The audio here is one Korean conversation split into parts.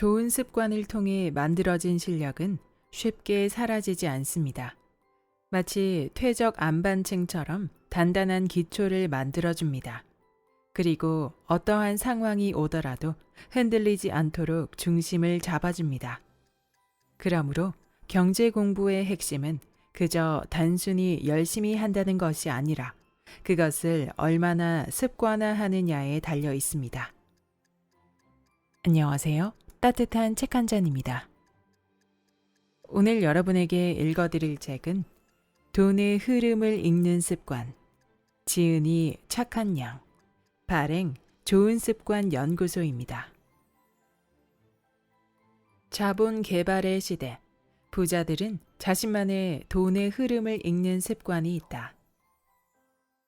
좋은 습관을 통해 만들어진 실력은 쉽게 사라지지 않습니다. 마치 퇴적 안반층처럼 단단한 기초를 만들어줍니다. 그리고 어떠한 상황이 오더라도 흔들리지 않도록 중심을 잡아줍니다. 그러므로 경제 공부의 핵심은 그저 단순히 열심히 한다는 것이 아니라 그것을 얼마나 습관화하느냐에 달려 있습니다. 안녕하세요. 따뜻한 책 한 잔입니다. 오늘 여러분에게 읽어드릴 책은 돈의 흐름을 읽는 습관, 지은이 착한 양, 발행 좋은 습관 연구소입니다. 자본 개발의 시대, 부자들은 자신만의 돈의 흐름을 읽는 습관이 있다.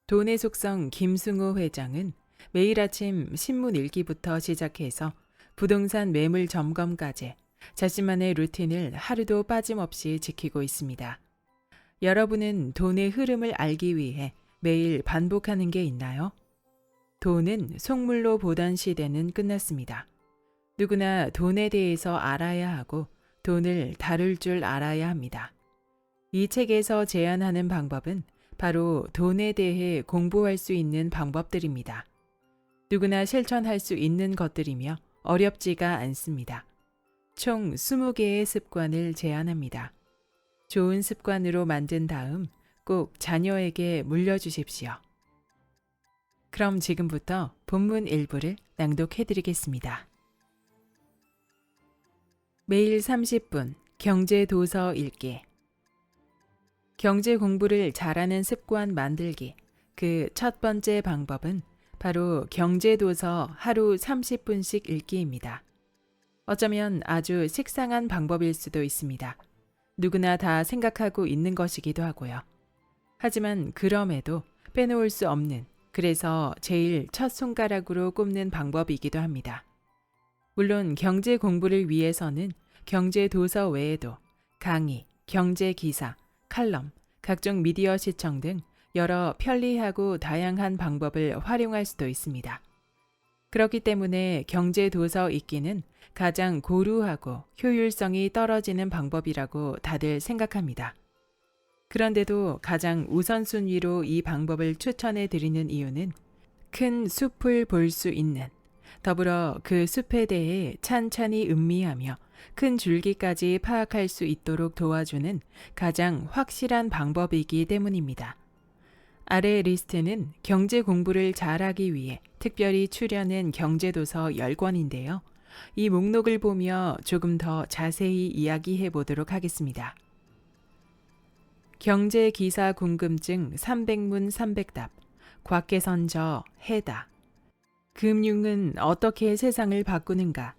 돈의 속성 김승호 회장은 매일 아침 신문 읽기부터 시작해서 부동산 매물 점검까지 자신만의 루틴을 하루도 빠짐없이 지키고 있습니다. 여러분은 돈의 흐름을 알기 위해 매일 반복하는 게 있나요? 돈은 속물로 보던 시대는 끝났습니다. 누구나 돈에 대해서 알아야 하고 돈을 다룰 줄 알아야 합니다. 이 책에서 제안하는 방법은 바로 돈에 대해 공부할 수 있는 방법들입니다. 누구나 실천할 수 있는 것들이며 어렵지가 않습니다. 총 20개의 습관을 제안합니다. 좋은 습관으로 만든 다음 꼭 자녀에게 물려주십시오. 그럼 지금부터 본문 일부를 낭독해 드리겠습니다. 매일 30분 경제 도서 읽기. 경제 공부를 잘하는 습관 만들기. 그 첫 번째 방법은 바로 경제 도서 하루 30분씩 읽기입니다. 어쩌면 아주 식상한 방법일 수도 있습니다. 누구나 다 생각하고 있는 것이기도 하고요. 하지만 그럼에도 빼놓을 수 없는, 그래서 제일 첫 손가락으로 꼽는 방법이기도 합니다. 물론 경제 공부를 위해서는 경제 도서 외에도 강의, 경제 기사, 칼럼, 각종 미디어 시청 등 여러 편리하고 다양한 방법을 활용할 수도 있습니다. 그렇기 때문에 경제 도서 읽기는 가장 고루하고 효율성이 떨어지는 방법이라고 다들 생각합니다. 그런데도 가장 우선순위로 이 방법을 추천해 드리는 이유는 큰 숲을 볼 수 있는, 더불어 그 숲에 대해 찬찬히 음미하며 큰 줄기까지 파악할 수 있도록 도와주는 가장 확실한 방법이기 때문입니다. 아래 리스트는 경제 공부를 잘하기 위해 특별히 추려낸 경제도서 10권인데요. 이 목록을 보며 조금 더 자세히 이야기해 보도록 하겠습니다. 경제 기사 궁금증 300문 300답, 곽계선저 해다. 금융은 어떻게 세상을 바꾸는가?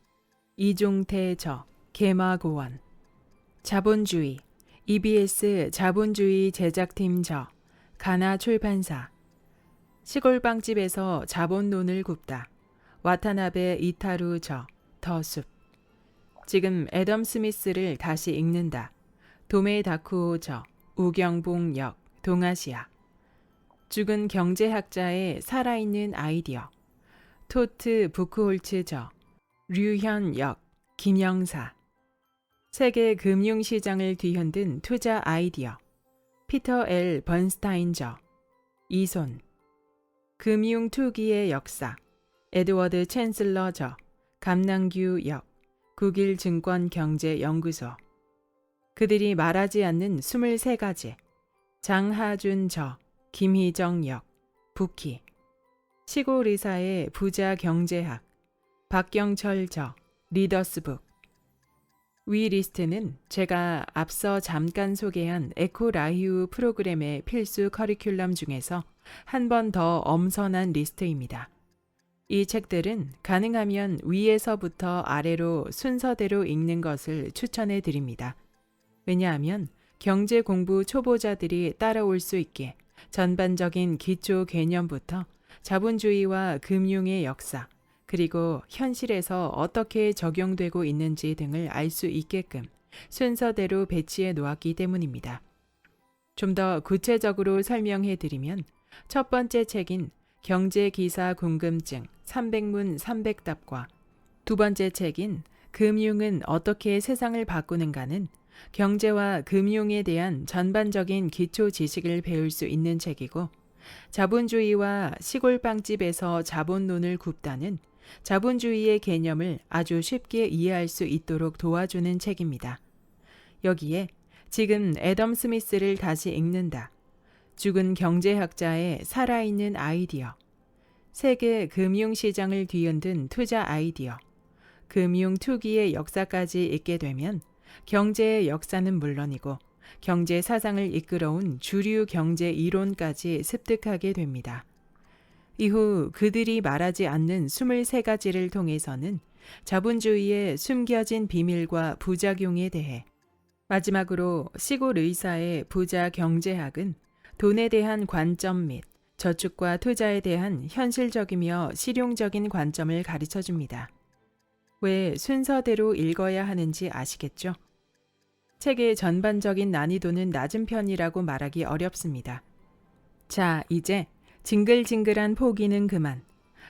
이종태 저, 개마고원. 자본주의, EBS 자본주의 제작팀 저, 가나 출판사. 시골빵집에서 자본론을 굽다. 와타나베 이타루 저, 더숲. 지금 애덤 스미스를 다시 읽는다. 도메다쿠오 저, 우경봉 역, 동아시아. 죽은 경제학자의 살아있는 아이디어. 토트 부크홀츠 저, 류현 역, 김영사. 세계 금융시장을 뒤흔든 투자 아이디어. 피터 L. 번스타인 저, 이손. 금융 투기의 역사. 에드워드 챈슬러 저, 감남규 역, 국일증권경제연구소. 그들이 말하지 않는 23가지. 장하준 저, 김희정 역, 부키. 시골 의사의 부자 경제학. 박경철 저, 리더스북. 위 리스트는 제가 앞서 잠깐 소개한 에코라히우 프로그램의 필수 커리큘럼 중에서 한 번 더 엄선한 리스트입니다. 이 책들은 가능하면 위에서부터 아래로 순서대로 읽는 것을 추천해 드립니다. 왜냐하면 경제 공부 초보자들이 따라올 수 있게 전반적인 기초 개념부터 자본주의와 금융의 역사, 그리고 현실에서 어떻게 적용되고 있는지 등을 알 수 있게끔 순서대로 배치해 놓았기 때문입니다. 좀 더 구체적으로 설명해 드리면 첫 번째 책인 경제기사 궁금증 300문 300답과 두 번째 책인 금융은 어떻게 세상을 바꾸는가는 경제와 금융에 대한 전반적인 기초 지식을 배울 수 있는 책이고, 자본주의와 시골 빵집에서 자본론을 굽다는 자본주의의 개념을 아주 쉽게 이해할 수 있도록 도와주는 책입니다. 여기에 지금 애덤 스미스를 다시 읽는다, 죽은 경제학자의 살아있는 아이디어, 세계 금융시장을 뒤흔든 투자 아이디어, 금융 투기의 역사까지 읽게 되면 경제의 역사는 물론이고 경제 사상을 이끌어온 주류 경제 이론까지 습득하게 됩니다. 이후 그들이 말하지 않는 23가지를 통해서는 자본주의의 숨겨진 비밀과 부작용에 대해, 마지막으로 시골 의사의 부자 경제학은 돈에 대한 관점 및 저축과 투자에 대한 현실적이며 실용적인 관점을 가르쳐 줍니다. 왜 순서대로 읽어야 하는지 아시겠죠? 책의 전반적인 난이도는 낮은 편이라고 말하기 어렵습니다. 자, 이제 징글징글한 포기는 그만,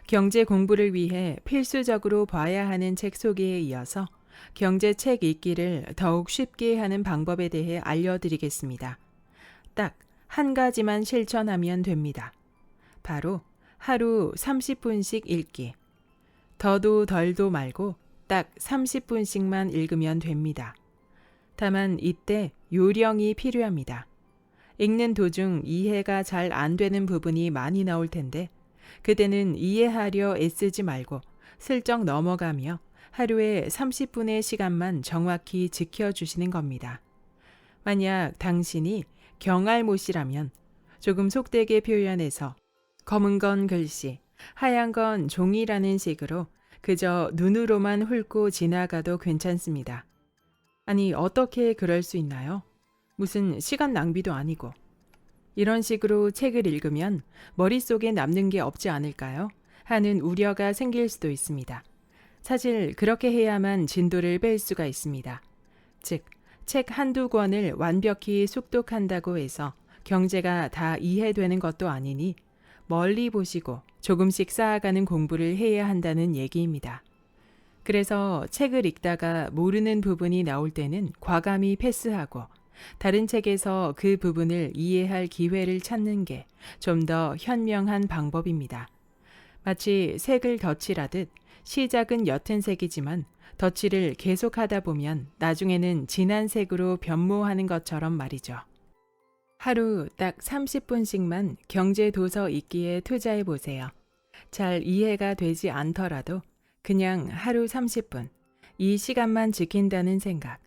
경제 공부를 위해 필수적으로 봐야 하는 책 소개에 이어서 경제책 읽기를 더욱 쉽게 하는 방법에 대해 알려드리겠습니다. 딱 한 가지만 실천하면 됩니다. 바로 하루 30분씩 읽기. 더도 덜도 말고 딱 30분씩만 읽으면 됩니다. 다만 이때 요령이 필요합니다. 읽는 도중 이해가 잘 안 되는 부분이 많이 나올 텐데, 그때는 이해하려 애쓰지 말고 슬쩍 넘어가며 하루에 30분의 시간만 정확히 지켜주시는 겁니다. 만약 당신이 경알못이라면 조금 속되게 표현해서 검은 건 글씨, 하얀 건 종이라는 식으로 그저 눈으로만 훑고 지나가도 괜찮습니다. 아니, 어떻게 그럴 수 있나요? 무슨 시간 낭비도 아니고. 이런 식으로 책을 읽으면 머릿속에 남는 게 없지 않을까요? 하는 우려가 생길 수도 있습니다. 사실 그렇게 해야만 진도를 뺄 수가 있습니다. 즉, 책 한두 권을 완벽히 숙독한다고 해서 경제가 다 이해되는 것도 아니니 멀리 보시고 조금씩 쌓아가는 공부를 해야 한다는 얘기입니다. 그래서 책을 읽다가 모르는 부분이 나올 때는 과감히 패스하고 다른 책에서 그 부분을 이해할 기회를 찾는 게 좀 더 현명한 방법입니다. 마치 색을 덧칠하듯 시작은 옅은 색이지만 덧칠을 계속하다 보면 나중에는 진한 색으로 변모하는 것처럼 말이죠. 하루 딱 30분씩만 경제 도서 읽기에 투자해 보세요. 잘 이해가 되지 않더라도 그냥 하루 30분, 이 시간만 지킨다는 생각,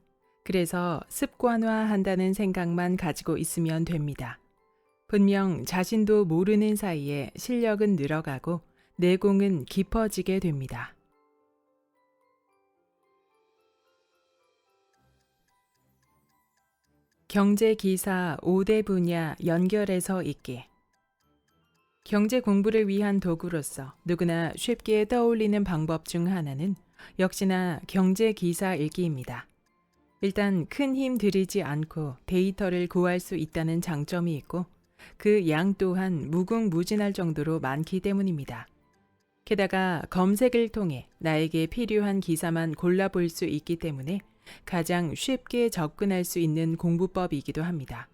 그래서 습관화한다는 생각만 가지고 있으면 됩니다. 분명 자신도 모르는 사이에 실력은 늘어가고 내공은 깊어지게 됩니다. 경제 기사 5대 분야 연결해서 읽기. 경제 공부를 위한 도구로서 누구나 쉽게 떠올리는 방법 중 하나는 역시나 경제 기사 읽기입니다. 일단 큰 힘 들이지 않고 데이터를 구할 수 있다는 장점이 있고, 그 양 또한 무궁무진할 정도로 많기 때문입니다. 게다가 검색을 통해 나에게 필요한 기사만 골라볼 수 있기 때문에 가장 쉽게 접근할 수 있는 공부법이기도 합니다.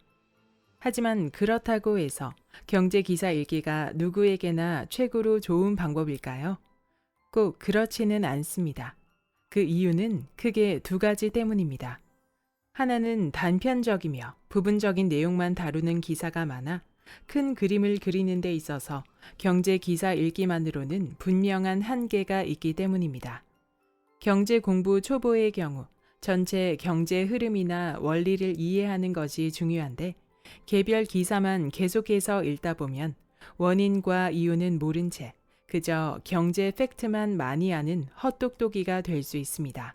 하지만 그렇다고 해서 경제 기사 읽기가 누구에게나 최고로 좋은 방법일까요? 꼭 그렇지는 않습니다. 그 이유는 크게 두 가지 때문입니다. 하나는 단편적이며 부분적인 내용만 다루는 기사가 많아 큰 그림을 그리는 데 있어서 경제 기사 읽기만으로는 분명한 한계가 있기 때문입니다. 경제 공부 초보의 경우 전체 경제 흐름이나 원리를 이해하는 것이 중요한데, 개별 기사만 계속해서 읽다 보면 원인과 이유는 모른 채 그저 경제 팩트만 많이 아는 헛똑똑이가 될 수 있습니다.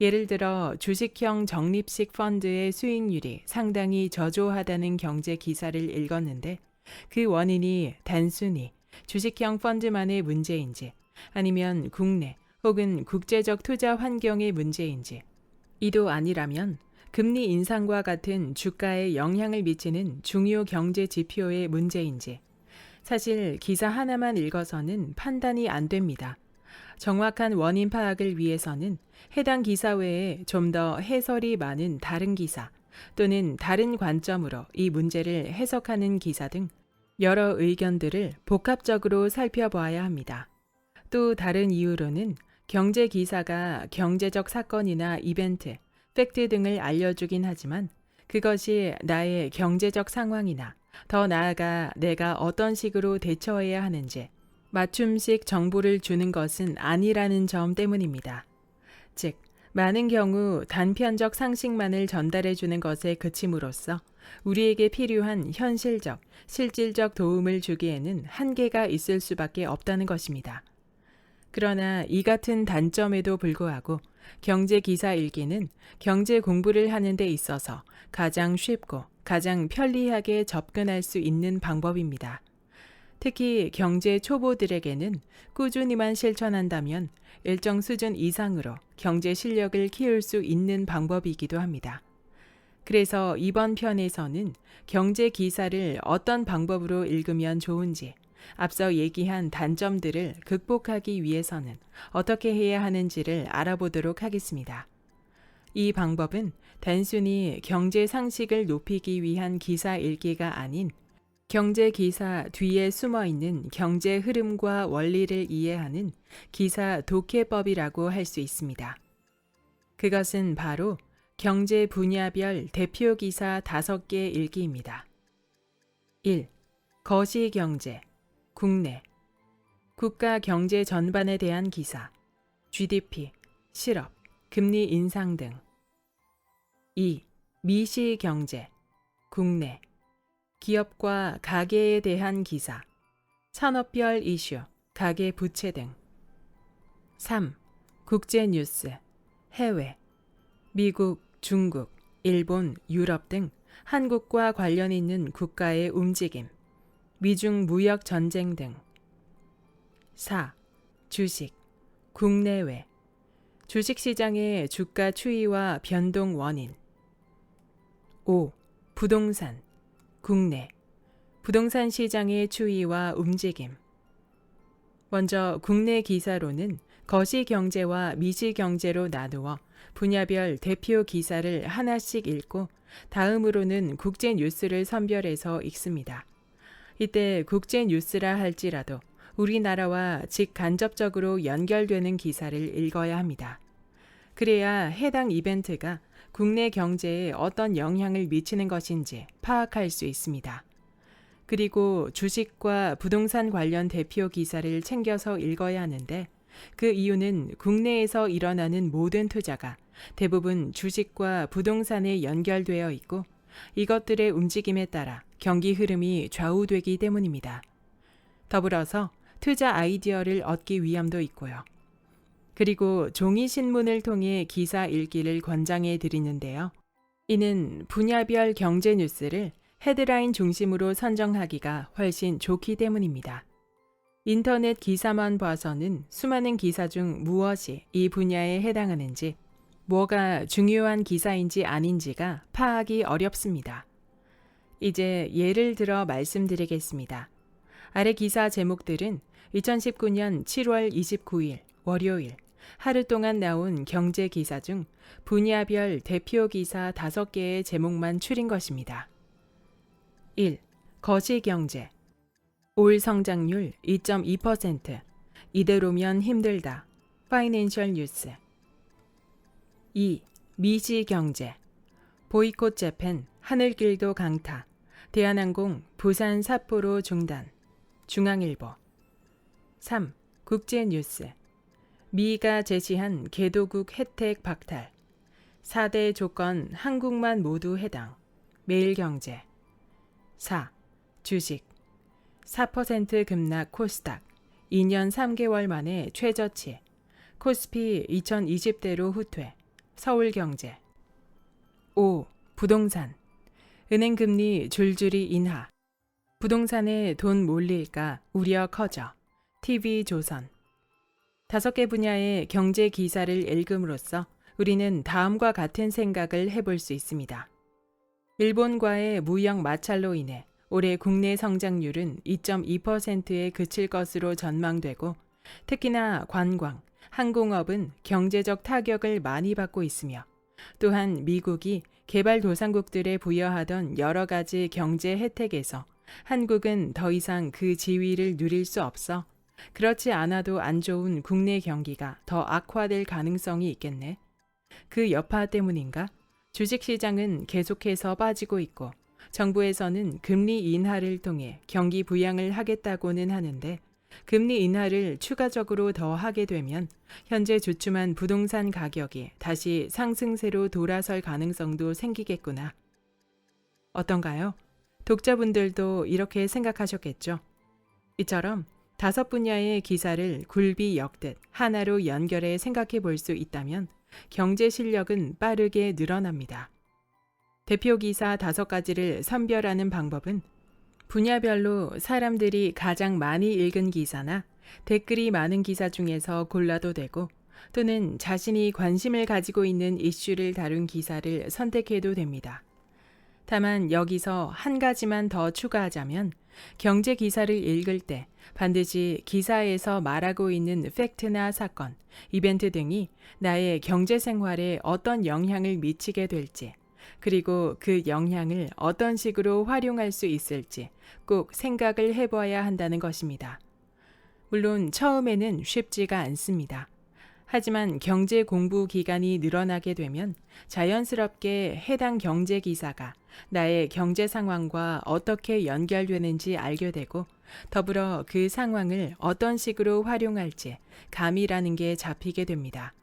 예를 들어 주식형 적립식 펀드의 수익률이 상당히 저조하다는 경제 기사를 읽었는데, 그 원인이 단순히 주식형 펀드만의 문제인지 아니면 국내 혹은 국제적 투자 환경의 문제인지, 이도 아니라면 금리 인상과 같은 주가에 영향을 미치는 중요 경제 지표의 문제인지, 사실 기사 하나만 읽어서는 판단이 안 됩니다. 정확한 원인 파악을 위해서는 해당 기사 외에 좀 더 해설이 많은 다른 기사 또는 다른 관점으로 이 문제를 해석하는 기사 등 여러 의견들을 복합적으로 살펴보아야 합니다. 또 다른 이유로는 경제 기사가 경제적 사건이나 이벤트, 팩트 등을 알려주긴 하지만 그것이 나의 경제적 상황이나 더 나아가 내가 어떤 식으로 대처해야 하는지 맞춤식 정보를 주는 것은 아니라는 점 때문입니다. 즉, 많은 경우 단편적 상식만을 전달해 주는 것에 그침으로써 우리에게 필요한 현실적, 실질적 도움을 주기에는 한계가 있을 수밖에 없다는 것입니다. 그러나 이 같은 단점에도 불구하고 경제 기사 읽기는 경제 공부를 하는 데 있어서 가장 쉽고 가장 편리하게 접근할 수 있는 방법입니다. 특히 경제 초보들에게는 꾸준히만 실천한다면 일정 수준 이상으로 경제 실력을 키울 수 있는 방법이기도 합니다. 그래서 이번 편에서는 경제 기사를 어떤 방법으로 읽으면 좋은지, 앞서 얘기한 단점들을 극복하기 위해서는 어떻게 해야 하는지를 알아보도록 하겠습니다. 이 방법은 단순히 경제 상식을 높이기 위한 기사 읽기가 아닌 경제 기사 뒤에 숨어 있는 경제 흐름과 원리를 이해하는 기사 독해법이라고 할 수 있습니다. 그것은 바로 경제 분야별 대표 기사 5개 읽기입니다. 1. 거시경제, 국내, 국가 경제 전반에 대한 기사, GDP, 실업, 금리 인상 등. 2. 미시경제, 국내, 기업과 가계에 대한 기사, 산업별 이슈, 가계 부채 등. 3. 국제뉴스, 해외, 미국, 중국, 일본, 유럽 등 한국과 관련 있는 국가의 움직임, 미중 무역 전쟁 등. 4. 주식, 국내외, 주식시장의 주가 추이와 변동 원인. 5. 부동산, 국내, 부동산 시장의 추이와 움직임. 먼저 국내 기사로는 거시경제와 미시경제로 나누어 분야별 대표 기사를 하나씩 읽고 다음으로는 국제뉴스를 선별해서 읽습니다. 이때 국제뉴스라 할지라도 우리나라와 직간접적으로 연결되는 기사를 읽어야 합니다. 그래야 해당 이벤트가 국내 경제에 어떤 영향을 미치는 것인지 파악할 수 있습니다. 그리고 주식과 부동산 관련 대표 기사를 챙겨서 읽어야 하는데 그 이유는 국내에서 일어나는 모든 투자가 대부분 주식과 부동산에 연결되어 있고 이것들의 움직임에 따라 경기 흐름이 좌우되기 때문입니다. 더불어서 투자 아이디어를 얻기 위함도 있고요. 그리고 종이 신문을 통해 기사 읽기를 권장해 드리는데요. 이는 분야별 경제 뉴스를 헤드라인 중심으로 선정하기가 훨씬 좋기 때문입니다. 인터넷 기사만 봐서는 수많은 기사 중 무엇이 이 분야에 해당하는지, 뭐가 중요한 기사인지 아닌지가 파악이 어렵습니다. 이제 예를 들어 말씀드리겠습니다. 아래 기사 제목들은 2019년 7월 29일 월요일 하루 동안 나온 경제 기사 중 분야별 대표 기사 5개의 제목만 추린 것입니다. 1. 거시경제, 올 성장률 2.2%, 이대로면 힘들다, 파이낸셜 뉴스. 2. 미시경제, 보이콧 재팬, 하늘길도 강타, 대한항공 부산 삿포로 중단, 중앙일보. 3. 국제뉴스, 미가 제시한 개도국 혜택 박탈, 4대 조건 한국만 모두 해당, 매일경제. 4. 주식, 4% 급락 코스닥, 2년 3개월 만에 최저치, 코스피 2020대로 후퇴, 서울경제. 5. 부동산, 은행금리 줄줄이 인하, 부동산에 돈 몰릴까 우려 커져, TV조선. 5개 분야의 경제 기사를 읽음으로써 우리는 다음과 같은 생각을 해볼 수 있습니다. 일본과의 무역 마찰로 인해 올해 국내 성장률은 2.2%에 그칠 것으로 전망되고 특히나 관광, 항공업은 경제적 타격을 많이 받고 있으며 또한 미국이 개발도상국들에 부여하던 여러 가지 경제 혜택에서 한국은 더 이상 그 지위를 누릴 수 없어 그렇지 않아도 안 좋은 국내 경기가 더 악화될 가능성이 있겠네. 그 여파 때문인가? 주식시장은 계속해서 빠지고 있고 정부에서는 금리 인하를 통해 경기 부양을 하겠다고는 하는데 금리 인하를 추가적으로 더 하게 되면 현재 주춤한 부동산 가격이 다시 상승세로 돌아설 가능성도 생기겠구나. 어떤가요? 독자분들도 이렇게 생각하셨겠죠? 이처럼 5분야의 기사를 굴비 엮듯 하나로 연결해 생각해 볼 수 있다면 경제 실력은 빠르게 늘어납니다. 대표 기사 5가지를 선별하는 방법은 분야별로 사람들이 가장 많이 읽은 기사나 댓글이 많은 기사 중에서 골라도 되고 또는 자신이 관심을 가지고 있는 이슈를 다룬 기사를 선택해도 됩니다. 다만 여기서 한 가지만 더 추가하자면 경제 기사를 읽을 때 반드시 기사에서 말하고 있는 팩트나 사건, 이벤트 등이 나의 경제 생활에 어떤 영향을 미치게 될지 그리고 그 영향을 어떤 식으로 활용할 수 있을지 꼭 생각을 해봐야 한다는 것입니다. 물론 처음에는 쉽지가 않습니다. 하지만 경제 공부 기간이 늘어나게 되면 자연스럽게 해당 경제 기사가 나의 경제 상황과 어떻게 연결되는지 알게 되고 더불어 그 상황을 어떤 식으로 활용할지 감이라는 게 잡히게 됩니다.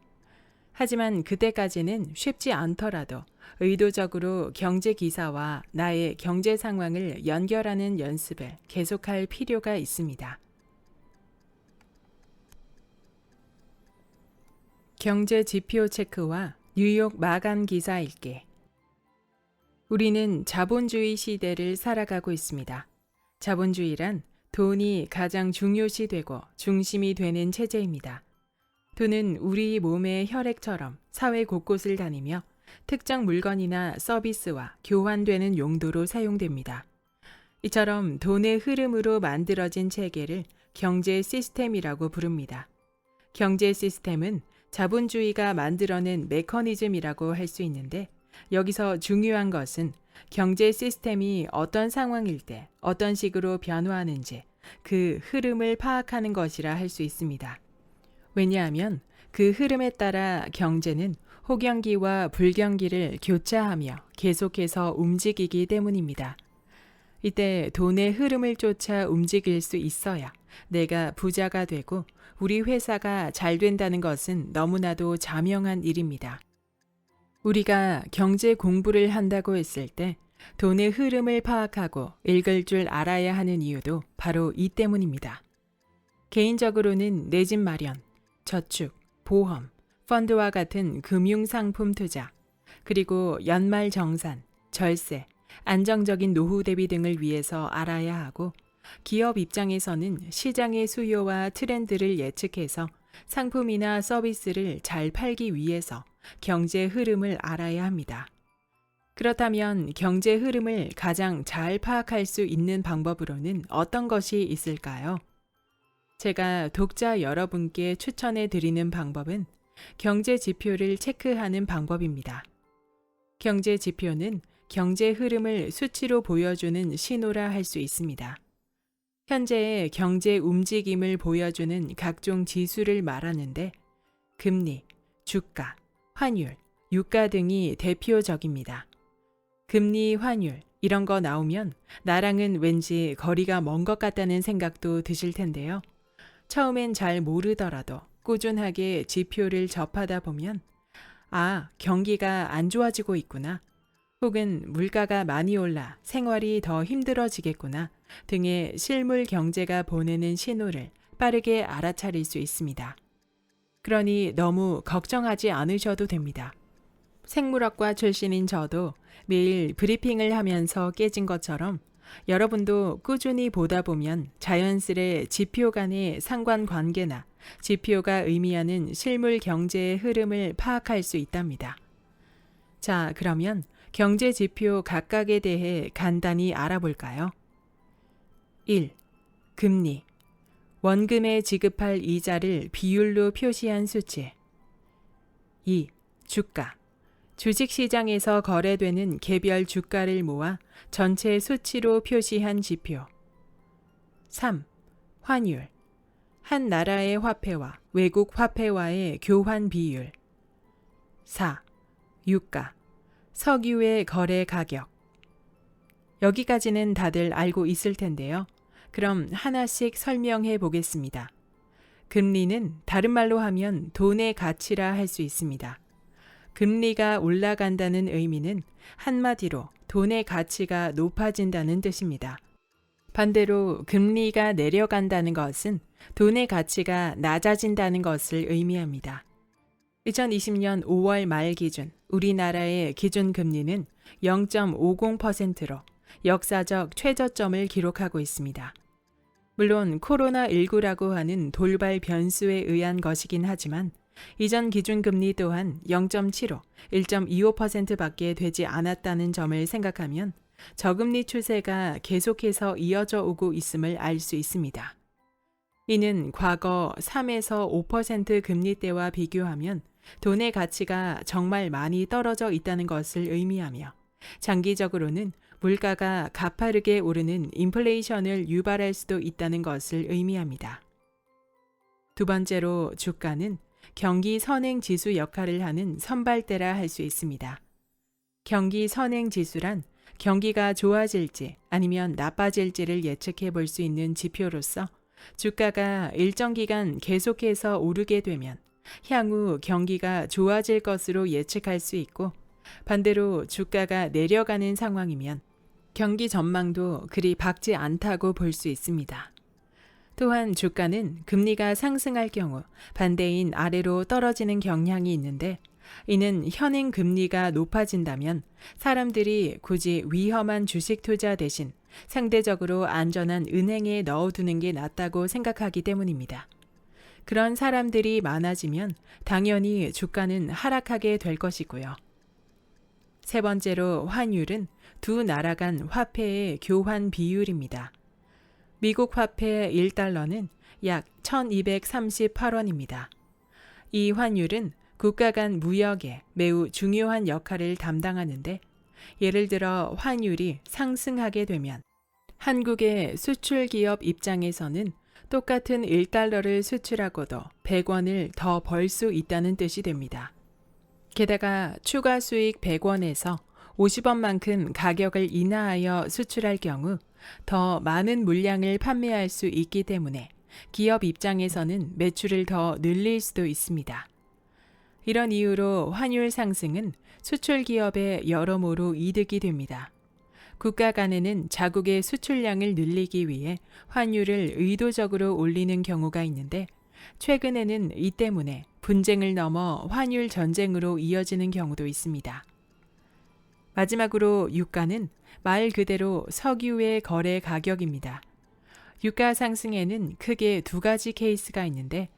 하지만 그때까지는 쉽지 않더라도 의도적으로 경제 기사와 나의 경제 상황을 연결하는 연습을 계속할 필요가 있습니다. 경제 지표 체크와 뉴욕 마감 기사 읽기. 우리는 자본주의 시대를 살아가고 있습니다. 자본주의란 돈이 가장 중요시되고 중심이 되는 체제입니다. 돈은 우리 몸의 혈액처럼 사회 곳곳을 다니며 특정 물건이나 서비스와 교환되는 용도로 사용됩니다. 이처럼 돈의 흐름으로 만들어진 체계를 경제 시스템이라고 부릅니다. 경제 시스템은 자본주의가 만들어낸 메커니즘이라고 할 수 있는데 여기서 중요한 것은 경제 시스템이 어떤 상황일 때 어떤 식으로 변화하는지 그 흐름을 파악하는 것이라 할 수 있습니다. 왜냐하면 그 흐름에 따라 경제는 호경기와 불경기를 교차하며 계속해서 움직이기 때문입니다. 이때 돈의 흐름을 쫓아 움직일 수 있어야 내가 부자가 되고 우리 회사가 잘 된다는 것은 너무나도 자명한 일입니다. 우리가 경제 공부를 한다고 했을 때 돈의 흐름을 파악하고 읽을 줄 알아야 하는 이유도 바로 이 때문입니다. 개인적으로는 내 집 마련, 저축, 보험, 펀드와 같은 금융상품 투자, 그리고 연말 정산, 절세, 안정적인 노후 대비 등을 위해서 알아야 하고 기업 입장에서는 시장의 수요와 트렌드를 예측해서 상품이나 서비스를 잘 팔기 위해서 경제 흐름을 알아야 합니다. 그렇다면 경제 흐름을 가장 잘 파악할 수 있는 방법으로는 어떤 것이 있을까요? 제가 독자 여러분께 추천해 드리는 방법은 경제 지표를 체크하는 방법입니다. 경제 지표는 경제 흐름을 수치로 보여주는 신호라 할 수 있습니다. 현재의 경제 움직임을 보여주는 각종 지수를 말하는데 금리, 주가, 환율, 유가 등이 대표적입니다. 금리, 환율 이런 거 나오면 나랑은 왠지 거리가 먼 것 같다는 생각도 드실 텐데요. 처음엔 잘 모르더라도 꾸준하게 지표를 접하다 보면 아, 경기가 안 좋아지고 있구나. 혹은 물가가 많이 올라 생활이 더 힘들어지겠구나 등의 실물 경제가 보내는 신호를 빠르게 알아차릴 수 있습니다. 그러니 너무 걱정하지 않으셔도 됩니다. 생물학과 출신인 저도 매일 브리핑을 하면서 깨진 것처럼 여러분도 꾸준히 보다 보면 자연스레 지표 간의 상관관계나 지표가 의미하는 실물 경제의 흐름을 파악할 수 있답니다. 자, 그러면 경제 지표 각각에 대해 간단히 알아볼까요? 1. 금리. 원금에 지급할 이자를 비율로 표시한 수치. 2. 주가. 주식시장에서 거래되는 개별 주가를 모아 전체 수치로 표시한 지표. 3. 환율. 한 나라의 화폐와 외국 화폐와의 교환 비율. 4. 유가. 석유의 거래 가격. 여기까지는 다들 알고 있을 텐데요. 그럼 하나씩 설명해 보겠습니다. 금리는 다른 말로 하면 돈의 가치라 할 수 있습니다. 금리가 올라간다는 의미는 한마디로 돈의 가치가 높아진다는 뜻입니다. 반대로 금리가 내려간다는 것은 돈의 가치가 낮아진다는 것을 의미합니다. 2020년 5월 말 기준 우리나라의 기준금리는 0.50%로 역사적 최저점을 기록하고 있습니다. 물론 코로나19라고 하는 돌발 변수에 의한 것이긴 하지만 이전 기준금리 또한 0.75, 1.25%밖에 되지 않았다는 점을 생각하면 저금리 추세가 계속해서 이어져 오고 있음을 알 수 있습니다. 이는 과거 3에서 5% 금리 때와 비교하면 돈의 가치가 정말 많이 떨어져 있다는 것을 의미하며 장기적으로는 물가가 가파르게 오르는 인플레이션을 유발할 수도 있다는 것을 의미합니다. 두 번째로 주가는 경기 선행 지수 역할을 하는 선발대라 할 수 있습니다. 경기 선행 지수란 경기가 좋아질지 아니면 나빠질지를 예측해 볼 수 있는 지표로서 주가가 일정 기간 계속해서 오르게 되면 향후 경기가 좋아질 것으로 예측할 수 있고 반대로 주가가 내려가는 상황이면 경기 전망도 그리 밝지 않다고 볼 수 있습니다. 또한 주가는 금리가 상승할 경우 반대인 아래로 떨어지는 경향이 있는데 이는 현행 금리가 높아진다면 사람들이 굳이 위험한 주식 투자 대신 상대적으로 안전한 은행에 넣어두는 게 낫다고 생각하기 때문입니다. 그런 사람들이 많아지면 당연히 주가는 하락하게 될 것이고요. 세 번째로 환율은 두 나라 간 화폐의 교환 비율입니다. 미국 화폐 1달러는 약 1238원입니다. 이 환율은 국가 간 무역에 매우 중요한 역할을 담당하는데 예를 들어 환율이 상승하게 되면 한국의 수출 기업 입장에서는 똑같은 1달러를 수출하고도 100원을 더 벌 수 있다는 뜻이 됩니다. 게다가 추가 수익 100원에서 50원만큼 가격을 인하하여 수출할 경우 더 많은 물량을 판매할 수 있기 때문에 기업 입장에서는 매출을 더 늘릴 수도 있습니다. 이런 이유로 환율 상승은 수출 기업에 여러모로 이득이 됩니다. 국가 간에는 자국의 수출량을 늘리기 위해 환율을 의도적으로 올리는 경우가 있는데 최근에는 이 때문에 분쟁을 넘어 환율 전쟁으로 이어지는 경우도 있습니다. 마지막으로 유가는 말 그대로 석유의 거래 가격입니다. 유가 상승에는 크게 두 가지 케이스가 있는데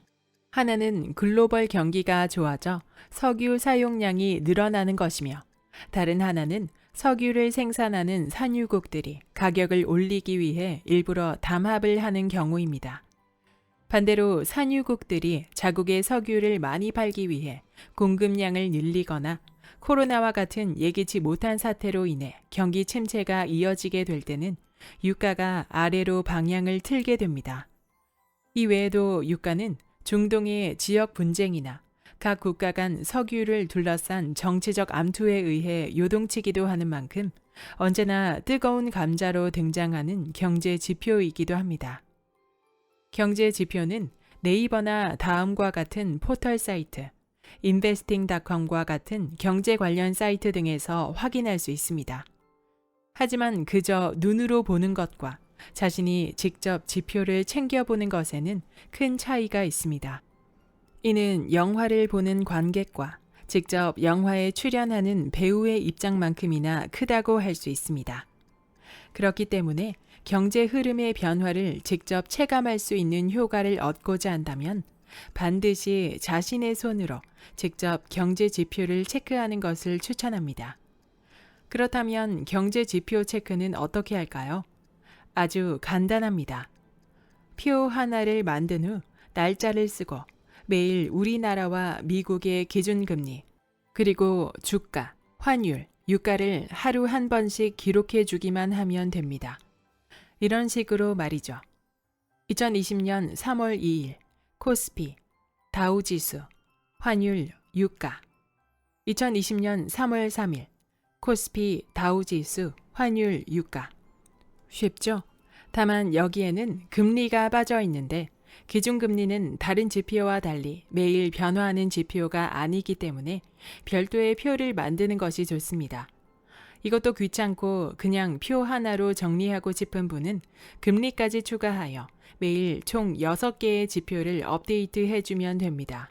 하나는 글로벌 경기가 좋아져 석유 사용량이 늘어나는 것이며 다른 하나는 석유를 생산하는 산유국들이 가격을 올리기 위해 일부러 담합을 하는 경우입니다. 반대로 산유국들이 자국의 석유를 많이 팔기 위해 공급량을 늘리거나 코로나와 같은 예기치 못한 사태로 인해 경기 침체가 이어지게 될 때는 유가가 아래로 방향을 틀게 됩니다. 이 외에도 유가는 중동의 지역 분쟁이나 각 국가 간 석유를 둘러싼 정치적 암투에 의해 요동치기도 하는 만큼 언제나 뜨거운 감자로 등장하는 경제 지표이기도 합니다. 경제 지표는 네이버나 다음과 같은 포털 사이트, investing.com과 같은 경제 관련 사이트 등에서 확인할 수 있습니다. 하지만 그저 눈으로 보는 것과 자신이 직접 지표를 챙겨보는 것에는 큰 차이가 있습니다. 이는 영화를 보는 관객과 직접 영화에 출연하는 배우의 입장만큼이나 크다고 할 수 있습니다. 그렇기 때문에 경제 흐름의 변화를 직접 체감할 수 있는 효과를 얻고자 한다면 반드시 자신의 손으로 직접 경제 지표를 체크하는 것을 추천합니다. 그렇다면 경제 지표 체크는 어떻게 할까요? 아주 간단합니다. 표 하나를 만든 후 날짜를 쓰고 매일 우리나라와 미국의 기준금리, 그리고 주가, 환율, 유가를 하루 한 번씩 기록해 주기만 하면 됩니다. 이런 식으로 말이죠. 2020년 3월 2일 코스피, 다우지수, 환율, 유가. 2020년 3월 3일 코스피, 다우지수, 환율, 유가. 쉽죠? 다만 여기에는 금리가 빠져 있는데 기준금리는 다른 지표와 달리 매일 변화하는 지표가 아니기 때문에 별도의 표를 만드는 것이 좋습니다. 이것도 귀찮고 그냥 표 하나로 정리하고 싶은 분은 금리까지 추가하여 매일 총 6개의 지표를 업데이트 해주면 됩니다.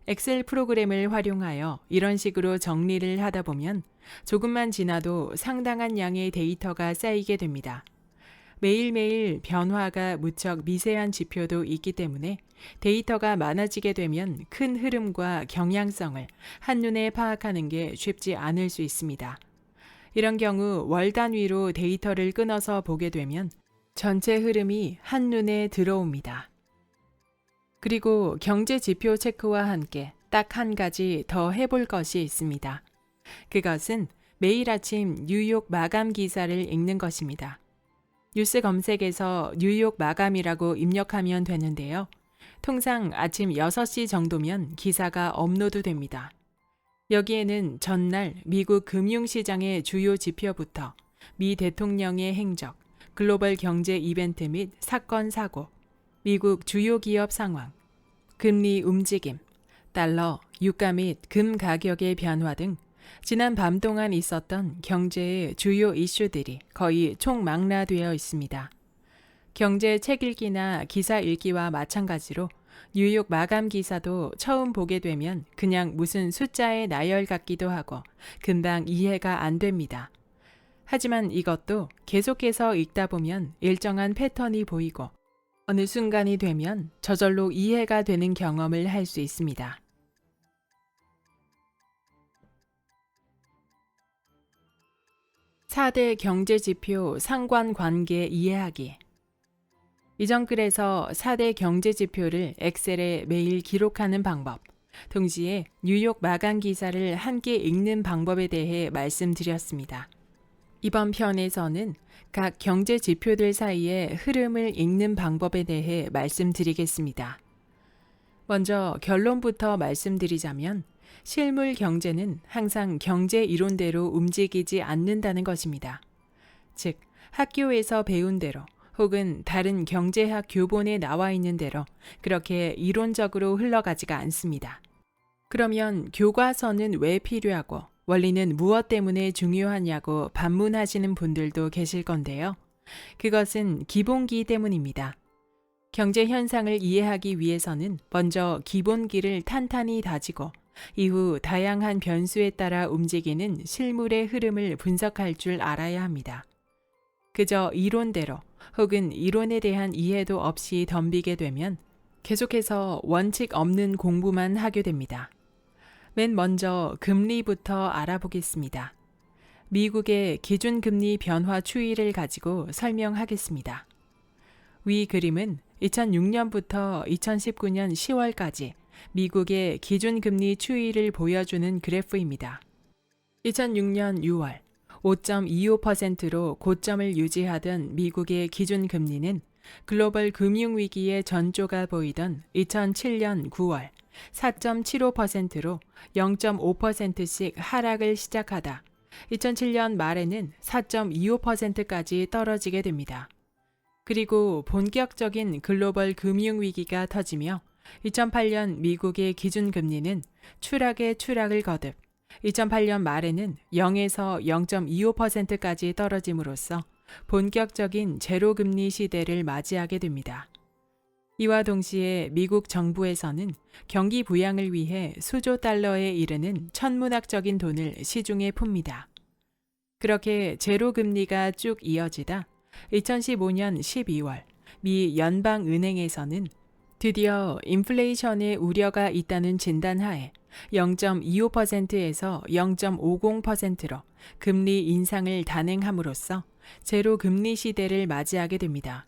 엑셀 프로그램을 활용하여 이런 식으로 정리를 하다 보면 조금만 지나도 상당한 양의 데이터가 쌓이게 됩니다. 매일매일 변화가 무척 미세한 지표도 있기 때문에 데이터가 많아지게 되면 큰 흐름과 경향성을 한눈에 파악하는 게 쉽지 않을 수 있습니다. 이런 경우 월 단위로 데이터를 끊어서 보게 되면 전체 흐름이 한눈에 들어옵니다. 그리고 경제 지표 체크와 함께 딱 한 가지 더 해볼 것이 있습니다. 그것은 매일 아침 뉴욕 마감 기사를 읽는 것입니다. 뉴스 검색에서 뉴욕 마감이라고 입력하면 되는데요. 통상 아침 6시 정도면 기사가 업로드됩니다. 여기에는 전날 미국 금융시장의 주요 지표부터 미 대통령의 행적, 글로벌 경제 이벤트 및 사건 사고, 미국 주요 기업 상황, 금리 움직임, 달러, 유가 및 금 가격의 변화 등 지난 밤 동안 있었던 경제의 주요 이슈들이 거의 총망라되어 있습니다. 경제 책 읽기나 기사 읽기와 마찬가지로 뉴욕 마감 기사도 처음 보게 되면 그냥 무슨 숫자의 나열 같기도 하고 금방 이해가 안 됩니다. 하지만 이것도 계속해서 읽다 보면 일정한 패턴이 보이고 어느 순간이 되면 저절로 이해가 되는 경험을 할 수 있습니다. 4대 경제지표 상관관계 이해하기. 이전 글에서 4대 경제지표를 엑셀에 매일 기록하는 방법, 동시에 뉴욕 마감 기사를 함께 읽는 방법에 대해 말씀드렸습니다. 이번 편에서는 각 경제지표들 사이의 흐름을 읽는 방법에 대해 말씀드리겠습니다. 먼저 결론부터 말씀드리자면 실물 경제는 항상 경제 이론대로 움직이지 않는다는 것입니다. 즉, 학교에서 배운 대로 혹은 다른 경제학 교본에 나와 있는 대로 그렇게 이론적으로 흘러가지가 않습니다. 그러면 교과서는 왜 필요하고 원리는 무엇 때문에 중요하냐고 반문하시는 분들도 계실 건데요. 그것은 기본기 때문입니다. 경제 현상을 이해하기 위해서는 먼저 기본기를 탄탄히 다지고 이후 다양한 변수에 따라 움직이는 실물의 흐름을 분석할 줄 알아야 합니다. 그저 이론대로 혹은 이론에 대한 이해도 없이 덤비게 되면 계속해서 원칙 없는 공부만 하게 됩니다. 맨 먼저 금리부터 알아보겠습니다. 미국의 기준금리 변화 추이를 가지고 설명하겠습니다. 위 그림은 2006년부터 2019년 10월까지 미국의 기준금리 추이를 보여주는 그래프입니다. 2006년 6월 5.25%로 고점을 유지하던 미국의 기준금리는 글로벌 금융위기의 전조가 보이던 2007년 9월 4.75%로 0.5%씩 하락을 시작하다 2007년 말에는 4.25%까지 떨어지게 됩니다. 그리고 본격적인 글로벌 금융위기가 터지며 2008년 미국의 기준금리는 추락의 추락을 거듭 2008년 말에는 0에서 0.25%까지 떨어짐으로써 본격적인 제로금리 시대를 맞이하게 됩니다. 이와 동시에 미국 정부에서는 경기 부양을 위해 수조 달러에 이르는 천문학적인 돈을 시중에 풉니다. 그렇게 제로금리가 쭉 이어지다 2015년 12월 미 연방은행에서는 드디어 인플레이션의 우려가 있다는 진단하에 0.25%에서 0.50%로 금리 인상을 단행함으로써 제로 금리 시대를 맞이하게 됩니다.